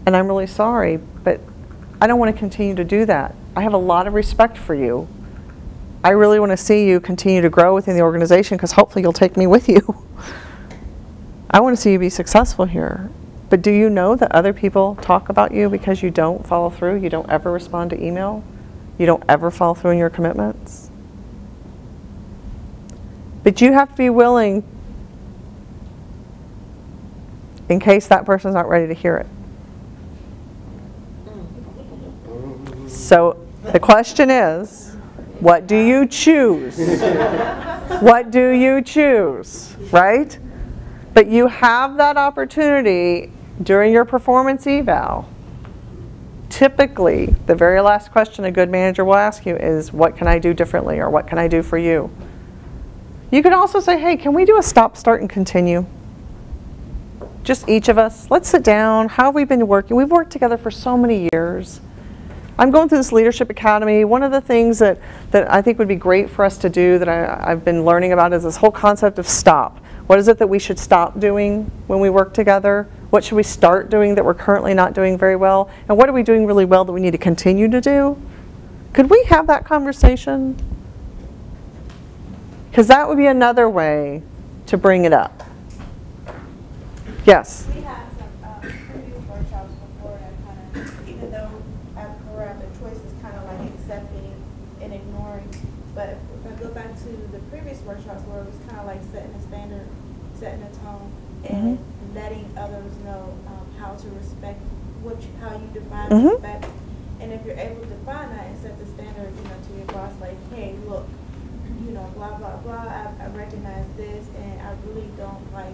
And I'm really sorry, but I don't want to continue to do that. I have a lot of respect for you. I really want to see you continue to grow within the organization, because hopefully you'll take me with you. I want to see you be successful here. But do you know that other people talk about you because you don't follow through? You don't ever respond to email? You don't ever follow through on your commitments? But you have to be willing, in case that person's not ready to hear it. So the question is, what do you choose? What do you choose, right? But you have that opportunity during your performance eval. Typically, the very last question a good manager will ask you is, what can I do differently, or what can I do for you? You can also say, hey, can we do a stop, start, and continue? Just each of us. Let's sit down. How have we been working? We've worked together for so many years. I'm going through this Leadership Academy. One of the things that I think would be great for us to do, that I've been learning about, is this whole concept of stop. What is it that we should stop doing when we work together? What should we start doing that we're currently not doing very well? And what are we doing really well that we need to continue to do? Could we have that conversation? Because that would be another way to bring it up. Yes? We had some previous workshops before that kind of, even though at Cora the choice is kind of like accepting and ignoring, but if I go back to the previous workshops where it was kind of like setting a standard, setting a tone, and letting others know how to respect how you define respect. And if you're able to define that and set the standard, you know, to your boss, like, hey, look, you know, blah, blah, blah, I recognize this, and I really don't like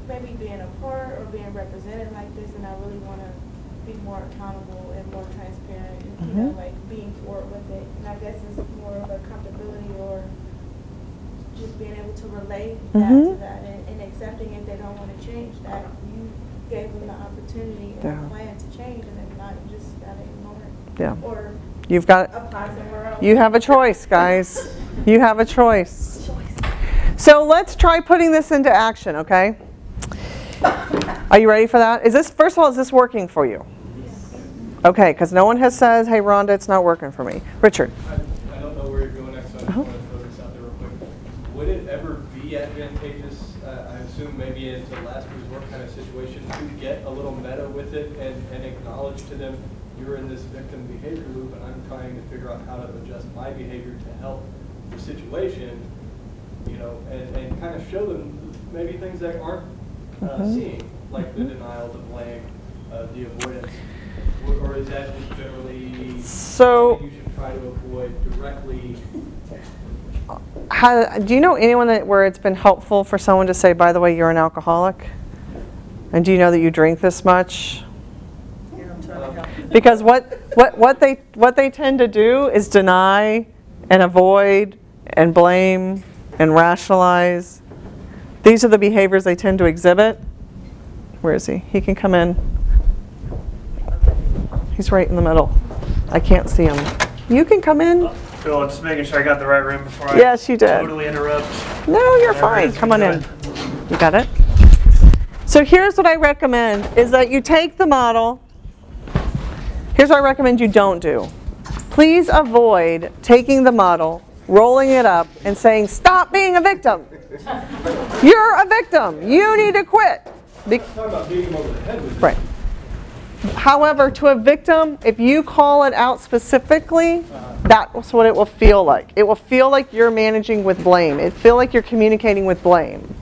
maybe being a part or being represented like this, and I really want to be more accountable and more transparent, and, you know, like being forward with it. And I guess it's more of a comfortability or just being able to relate that to that, and accepting if they don't want to change, that you gave them the opportunity and a plan to change, and if not, you just got to ignore it. Yeah. Or you've got, apply somewhere else. you have a choice, guys. You have a choice. So let's try putting this into action, okay? Are you ready for that? Is this, first of all, is this working for you? Okay, because no one has said, hey, Rhonda, it's not working for me. Richard. I don't know where you're going next, so I just want to throw this out there real quick. Would it ever be advantageous, I assume maybe into last resort kind of situation, to get a little meta with it and acknowledge to them, you're in this victim behavior loop and I'm trying to figure out how to adjust my behavior to help the situation, you know, and kind of show them maybe things they aren't seeing, like the denial, the blame, the avoidance. Or is that just generally something you should try to avoid directly? Do you know anyone where it's been helpful for someone to say, by the way, you're an alcoholic? And do you know that you drink this much? Because what they tend to do is deny and avoid and blame and rationalize. These are the behaviors they tend to exhibit. Where is he? He can come in. He's right in the middle. I can't see him. You can come in. Cool, just making sure I got the right room before I yes, you did. Totally interrupt. No, you're fine. Come on in. You got it? So here's what I recommend is that you take the model. Here's what I recommend you don't do. Please avoid taking the model, rolling it up, and saying, stop being a victim. You're a victim. You need to quit. I'm talking about beating them over the head with it. Right. However, to a victim, if you call it out specifically, that's what it will feel like. It will feel like you're managing with blame. It feel like you're communicating with blame.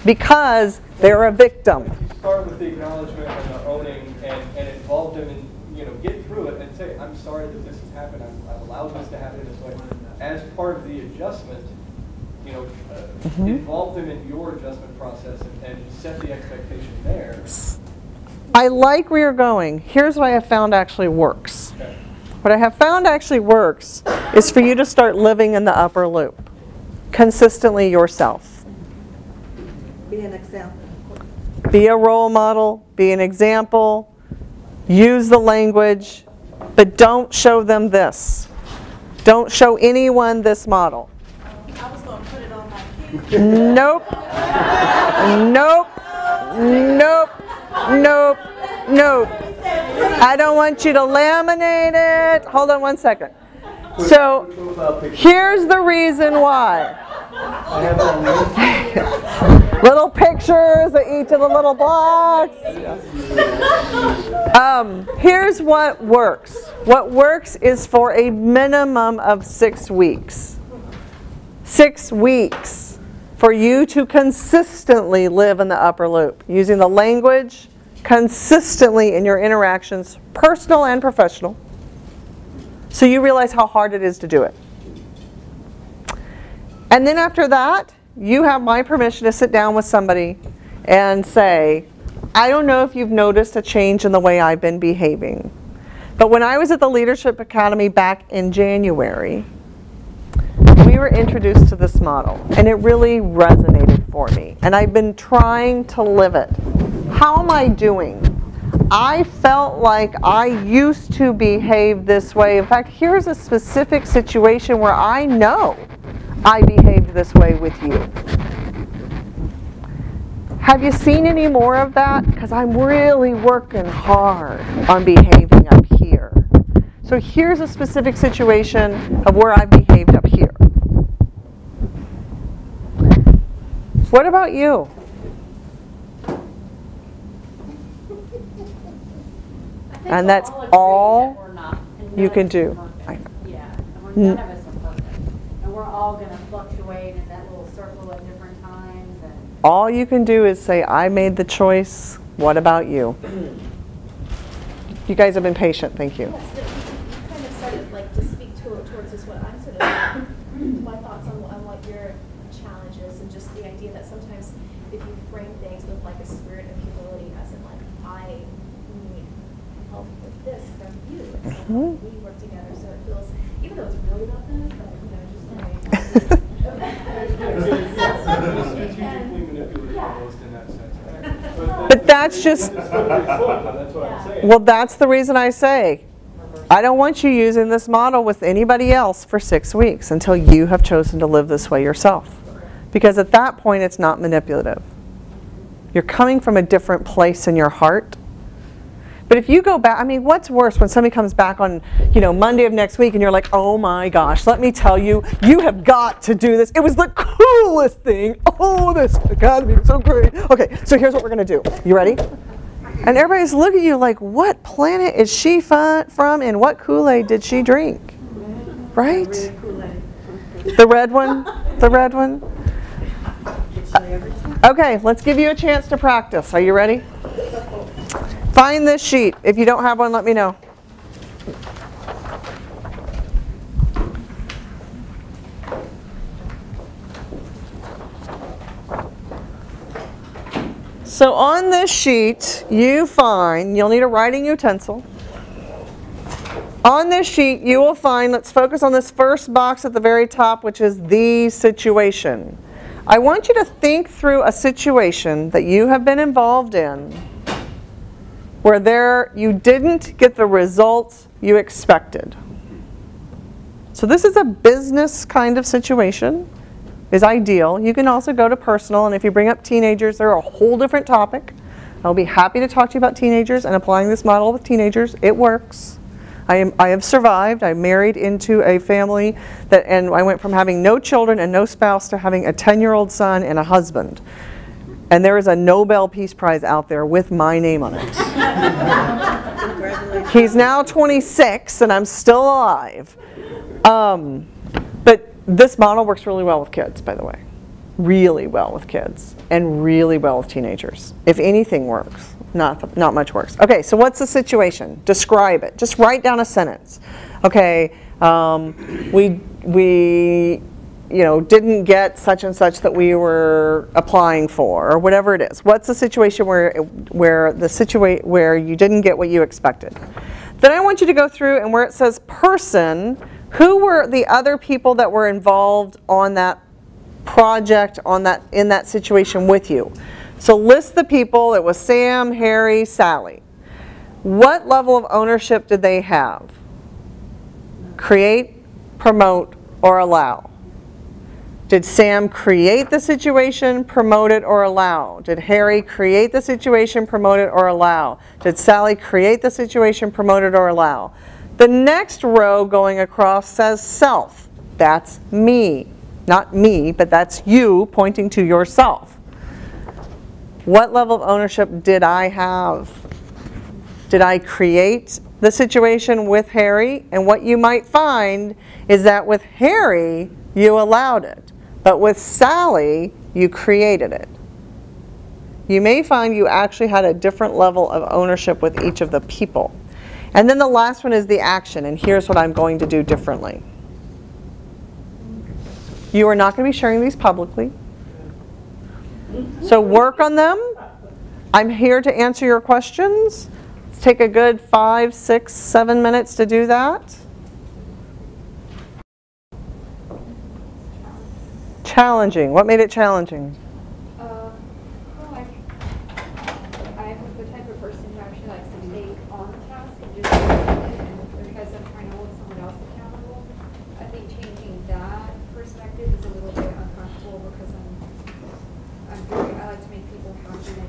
Because they're a victim. You start with the acknowledgement and the owning and involve them in, you know, get through it and say, I'm sorry that this has happened. I've allowed this to happen this way. As part of the adjustment, you know, involve them in your adjustment process and set the expectation there. I like where you're going. Here's what I have found actually works. Okay. What I have found actually works is for you to start living in the upper loop. Consistently yourself. Be an example. Be a role model. Be an example. Use the language. But don't show them this. Don't show anyone this model. I was going to put it on my key. Nope. Nope. Nope. Nope. Nope. I don't want you to laminate it. Hold on one second. So here's the reason why. Little pictures of each of the little blocks. Here's what works. What works is for a minimum of 6 weeks. 6 weeks for you to consistently live in the upper loop, using the language consistently in your interactions, personal and professional, so you realize how hard it is to do it. And then after that, you have my permission to sit down with somebody and say, I don't know if you've noticed a change in the way I've been behaving, but when I was at the Leadership Academy back in January, we were introduced to this model, and it really resonated for me. And I've been trying to live it. How am I doing? I felt like I used to behave this way. In fact, here's a specific situation where I know I behaved this way with you. Have you seen any more of that? Because I'm really working hard on behaving up here. So here's a specific situation of where I behaved up here. What about you? And that's all you can do. Yeah, none of us are perfect. And we're all going to fluctuate in that little circle at different times. And all you can do is say, I made the choice. What about you? You guys have been patient. Thank you. Yes, you kind of said it, like, to speak towards just what I'm sort of, my thoughts on what your challenge is, and just the idea that sometimes if you frame things with, like, a spirit of humility, as in, like, I need help with this from you, and so we work together, so it feels, even though it's really not that, but, you know, just like, Strategically manipulated almost in that sense. But that's just, That's what I'm saying. well, that's the reason I say, I don't want you using this model with anybody else for 6 weeks until you have chosen to live this way yourself. Because at that point, it's not manipulative. You're coming from a different place in your heart. But if you go back, I mean, what's worse when somebody comes back on, Monday of next week and you're like, oh my gosh, let me tell you, you have got to do this. It was the coolest thing. Oh, this academy is so great. Okay, so here's what we're going to do. You ready? And everybody's looking at you like, what planet is she from and what Kool-Aid did she drink? Right? The red one? The red one? Okay, let's give you a chance to practice. Are you ready? Find this sheet. If you don't have one, let me know. So on this sheet, you'll need a writing utensil. On this sheet, you will find, let's focus on this first box at the very top, which is the situation. I want you to think through a situation that you have been involved in where you didn't get the results you expected. So this is a business kind of situation, is ideal. You can also go to personal, and if you bring up teenagers, they're a whole different topic. I'll be happy to talk to you about teenagers and applying this model with teenagers. It works. I have survived. I married into a family and I went from having no children and no spouse to having a 10-year-old son and a husband. And there is a Nobel Peace Prize out there with my name on it. He's now 26 and I'm still alive. But this model works really well with kids, by the way. Really well with kids and really well with teenagers. If anything works, not much works. Okay, so what's the situation? Describe it. Just write down a sentence. Okay, we didn't get such and such that we were applying for, or whatever it is. What's the situation where you didn't get what you expected? Then I want you to go through and where it says person, who were the other people that were involved on that project, in that situation with you? So list the people. It was Sam, Harry, Sally. What level of ownership did they have? Create, promote, or allow? Did Sam create the situation, promote it, or allow? Did Harry create the situation, promote it, or allow? Did Sally create the situation, promote it, or allow? The next row going across says self. That's me. Not me, but that's you pointing to yourself. What level of ownership did I have? Did I create the situation with Harry? And what you might find is that with Harry, you allowed it. But with Sally, you created it. You may find you actually had a different level of ownership with each of the people. And then the last one is the action, and here's what I'm going to do differently. You are not going to be sharing these publicly. So work on them. I'm here to answer your questions. Let's take a good 5, 6, 7 minutes to do that. Challenging. What made it challenging? I'm the type of person who actually likes to take on the task and just do it, and because I'm trying to hold someone else accountable, I think changing that perspective is a little bit uncomfortable because I like to make people happy, and I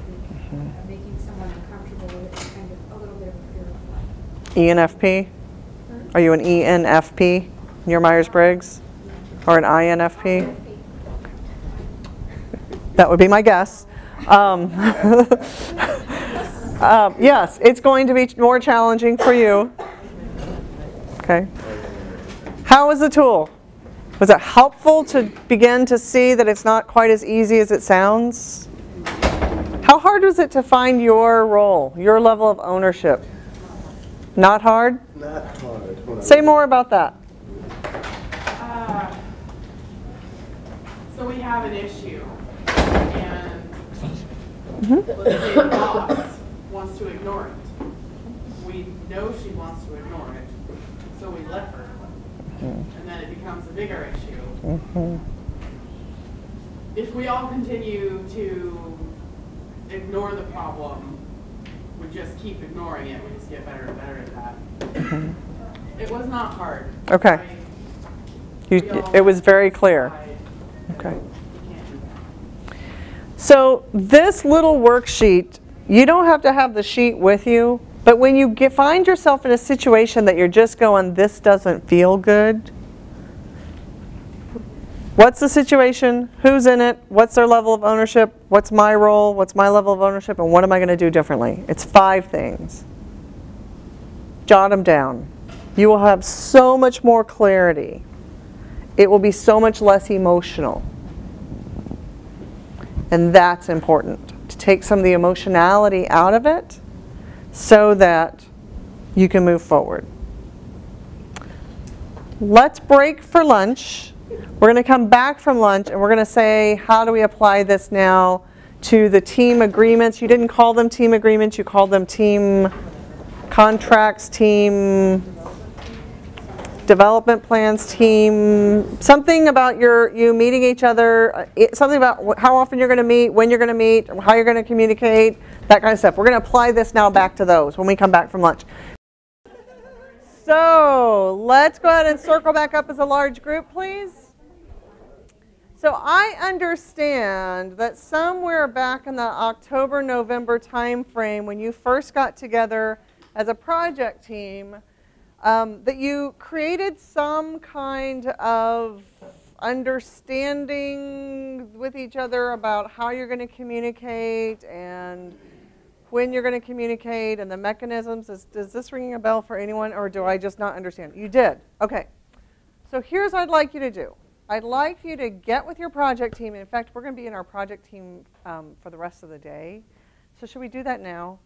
think making someone uncomfortable is kind of a little bit of a fear of life. ENFP? Are you an ENFP? You're Myers-Briggs? Or an INFP? That would be my guess. Yes, it's going to be more challenging for you. Okay. How was the tool? Was it helpful to begin to see that it's not quite as easy as it sounds? How hard was it to find your role, your level of ownership? Not hard? Not hard. Say more about that. So we have an issue, and let's say the boss wants to ignore it. We know she wants to ignore it, so we let her. And then it becomes a bigger issue. If we all continue to ignore the problem, we we just keep ignoring it, we just get better and better at that. It was not hard. Okay. It was very clear. Okay. So this little worksheet, you don't have to have the sheet with you, but when you find yourself in a situation that you're just going, this doesn't feel good, what's the situation? Who's in it? What's their level of ownership? What's my role? What's my level of ownership? And what am I going to do differently? It's 5 things. Jot them down. You will have so much more clarity. It will be so much less emotional. And that's important, to take some of the emotionality out of it so that you can move forward. Let's break for lunch. We're going to come back from lunch and we're going to say, how do we apply this now to the team agreements? You didn't call them team agreements, you called them team contracts, team development plans, team, something about you meeting each other, something about how often you're going to meet, when you're going to meet, how you're going to communicate, that kind of stuff. We're going to apply this now back to those when we come back from lunch. So let's go ahead and circle back up as a large group, please. So I understand that somewhere back in the October-November time frame when you first got together as a project team, that you created some kind of understanding with each other about how you're going to communicate and when you're going to communicate and the mechanisms. Does this ring a bell for anyone, or do I just not understand? You did. Okay. So here's what I'd like you to do. I'd like you to get with your project team. In fact, we're going to be in our project team for the rest of the day. So should we do that now?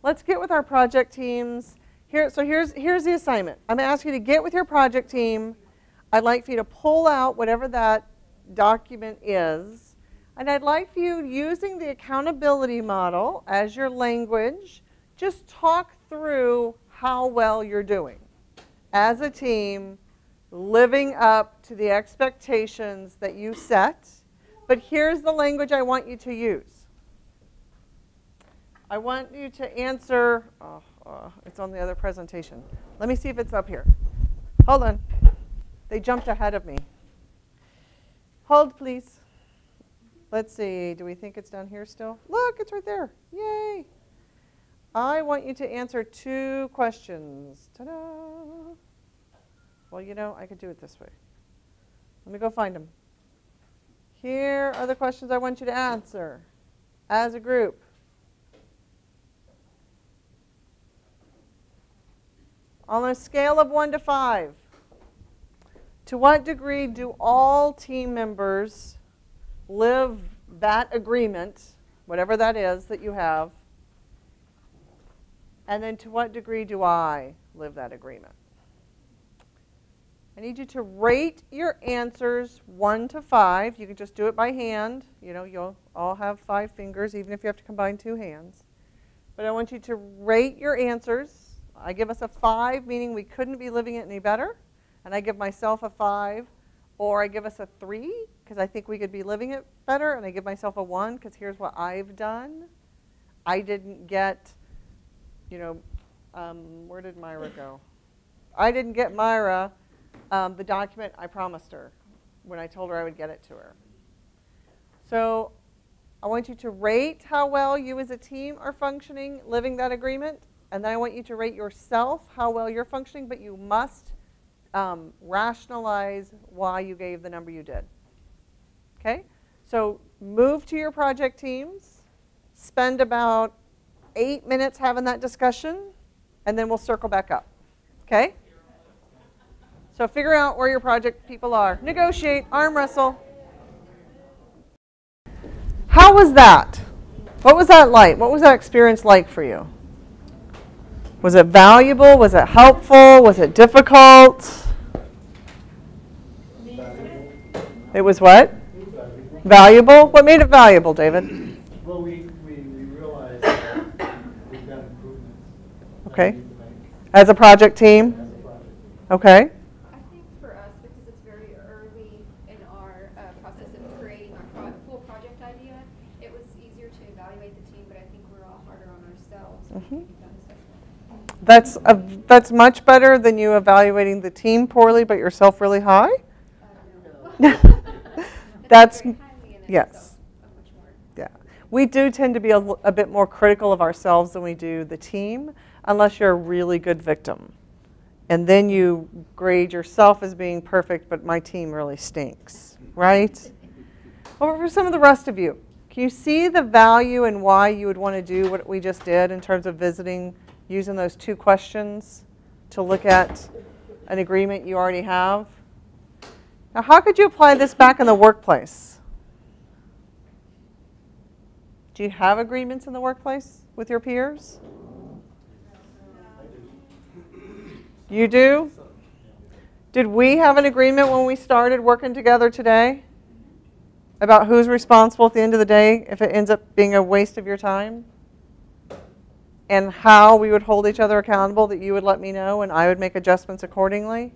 Let's get with our project teams. Here's the assignment. I'm going to ask you to get with your project team. I'd like for you to pull out whatever that document is. And I'd like for you, using the accountability model as your language, just talk through how well you're doing as a team, living up to the expectations that you set. But here's the language I want you to use. I want you to answer, it's on the other presentation. Let me see if it's up here. Hold on. They jumped ahead of me. Hold, please. Let's see. Do we think it's down here still? Look, it's right there. Yay. I want you to answer 2 questions. Ta-da. Well, you know, I could do it this way. Let me go find them. Here are the questions I want you to answer as a group. On a scale of 1 to 5, to what degree do all team members live that agreement, whatever that is that you have? And then to what degree do I live that agreement? I need you to rate your answers 1 to 5. You can just do it by hand. You know, you'll all have 5 fingers, even if you have to combine 2 hands. But I want you to rate your answers. I give us a 5, meaning we couldn't be living it any better. And I give myself a 5. Or I give us a 3, because I think we could be living it better. And I give myself a 1, because here's what I've done. I didn't get, you know, where did Myra go? I didn't get Myra the document I promised her when I told her I would get it to her. So I want you to rate how well you as a team are functioning, living that agreement. And then I want you to rate yourself how well you're functioning, but you must rationalize why you gave the number you did. Okay? So move to your project teams, spend about 8 minutes having that discussion, and then we'll circle back up. Okay? So figure out where your project people are. Negotiate, arm wrestle. How was that? What was that like? What was that experience like for you? Was it valuable? Was it helpful? Was it difficult? It was what? Valuable? What made it valuable, David? Well, we realized that we've got improvements. Okay. As a project team? As a project. Okay. I think for us, because it's very early in our process of creating our full project idea, it was easier to evaluate the team, but I think we're all harder on ourselves That's much better than you evaluating the team poorly but yourself really high. That's, yes. Yeah. We do tend to be a bit more critical of ourselves than we do the team, unless you're a really good victim. And then you grade yourself as being perfect, but my team really stinks, right? Well, for some of the rest of you, can you see the value and why you would want to do what we just did in terms of visiting, using those 2 questions to look at an agreement you already have? Now, how could you apply this back in the workplace? Do you have agreements in the workplace with your peers? You do? Did we have an agreement when we started working together today about who's responsible at the end of the day if it ends up being a waste of your time? And how we would hold each other accountable, that you would let me know and I would make adjustments accordingly?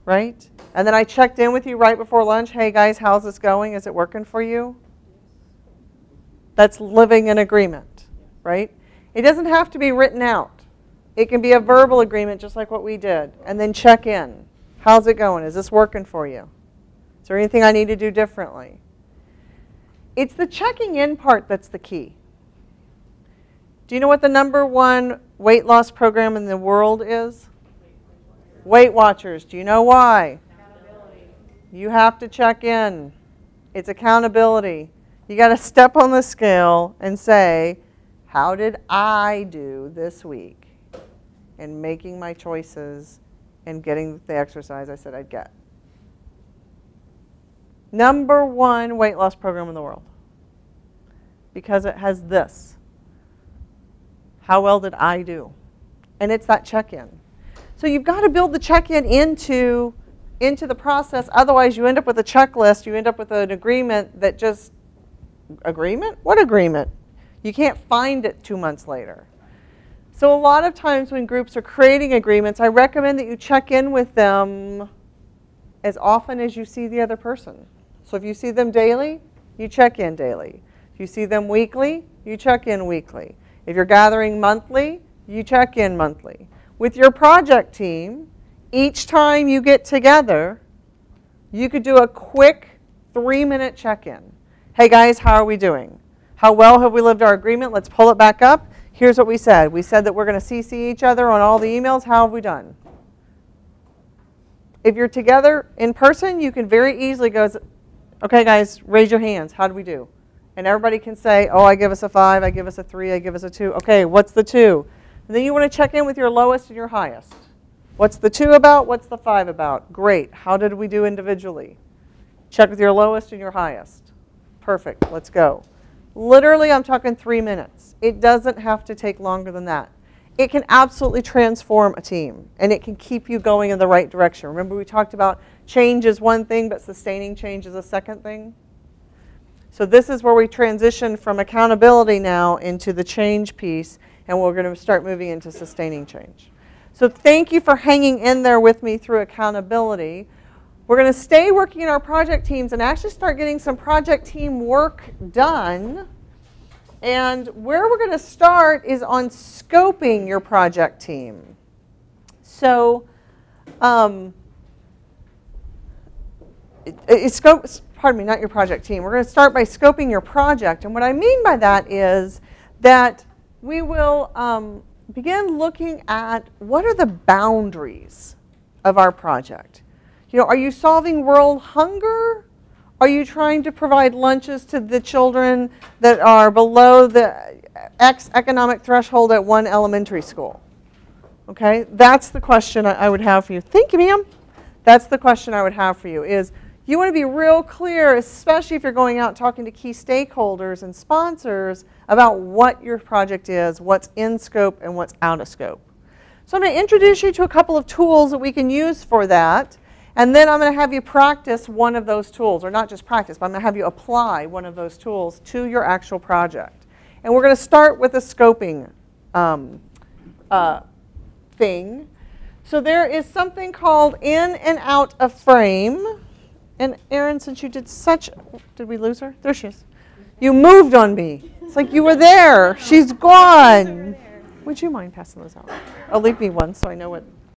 Right? And then I checked in with you right before lunch. Hey guys, how's this going? Is it working for you? That's living in agreement, right? It doesn't have to be written out. It can be a verbal agreement just like what we did. And then check in. How's it going? Is this working for you? Is there anything I need to do differently? It's the checking in part that's the key. Do you know what the #1 weight loss program in the world is? Weight Watchers. Do you know why? You have to check in. It's accountability. You got to step on the scale and say, how did I do this week in making my choices and getting the exercise I said I'd get? #1 weight loss program in the world. Because it has this. How well did I do? And it's that check-in. So you've got to build the check-in into the process. Otherwise, you end up with a checklist. You end up with an agreement that just, agreement? What agreement? You can't find it 2 months later. So a lot of times when groups are creating agreements, I recommend that you check in with them as often as you see the other person. So if you see them daily, you check in daily. If you see them weekly, you check in weekly. If you're gathering monthly, you check in monthly. With your project team, each time you get together, you could do a quick 3-minute check-in. Hey guys, how are we doing? How well have we lived our agreement? Let's pull it back up. Here's what we said. We said that we're going to CC each other on all the emails. How have we done? If you're together in person, you can very easily go, okay guys, raise your hands. How did we do? And everybody can say, oh, I give us a 5, I give us a 3, I give us a 2. Okay, what's the 2? And then you want to check in with your lowest and your highest. What's the 2 about? What's the 5 about? Great. How did we do individually? Check with your lowest and your highest. Perfect. Let's go. Literally, I'm talking 3 minutes. It doesn't have to take longer than that. It can absolutely transform a team, and it can keep you going in the right direction. Remember, we talked about change is one thing, but sustaining change is a second thing? So this is where we transition from accountability now into the change piece, and we're going to start moving into sustaining change. So thank you for hanging in there with me through accountability. We're going to stay working in our project teams and actually start getting some project team work done. And where we're going to start is on scoping your project team. So pardon me, not your project team. We're going to start by scoping your project. And what I mean by that is that we will begin looking at what are the boundaries of our project. You know, are you solving world hunger? Are you trying to provide lunches to the children that are below the X economic threshold at one elementary school? Okay, that's the question I would have for you. Thank you, ma'am. That's the question I would have for you is, you want to be real clear, especially if you're going out talking to key stakeholders and sponsors about what your project is, what's in scope and what's out of scope. So I'm going to introduce you to a couple of tools that we can use for that. And then I'm going to have you practice one of those tools, or not just practice, but I'm going to have you apply one of those tools to your actual project. And we're going to start with a scoping thing. So there is something called in and out of frame. And Erin, since you did such, did we lose her? There she is. You moved on me. It's like you were there. She's gone. Would you mind passing those out? I'll leave me one so I know what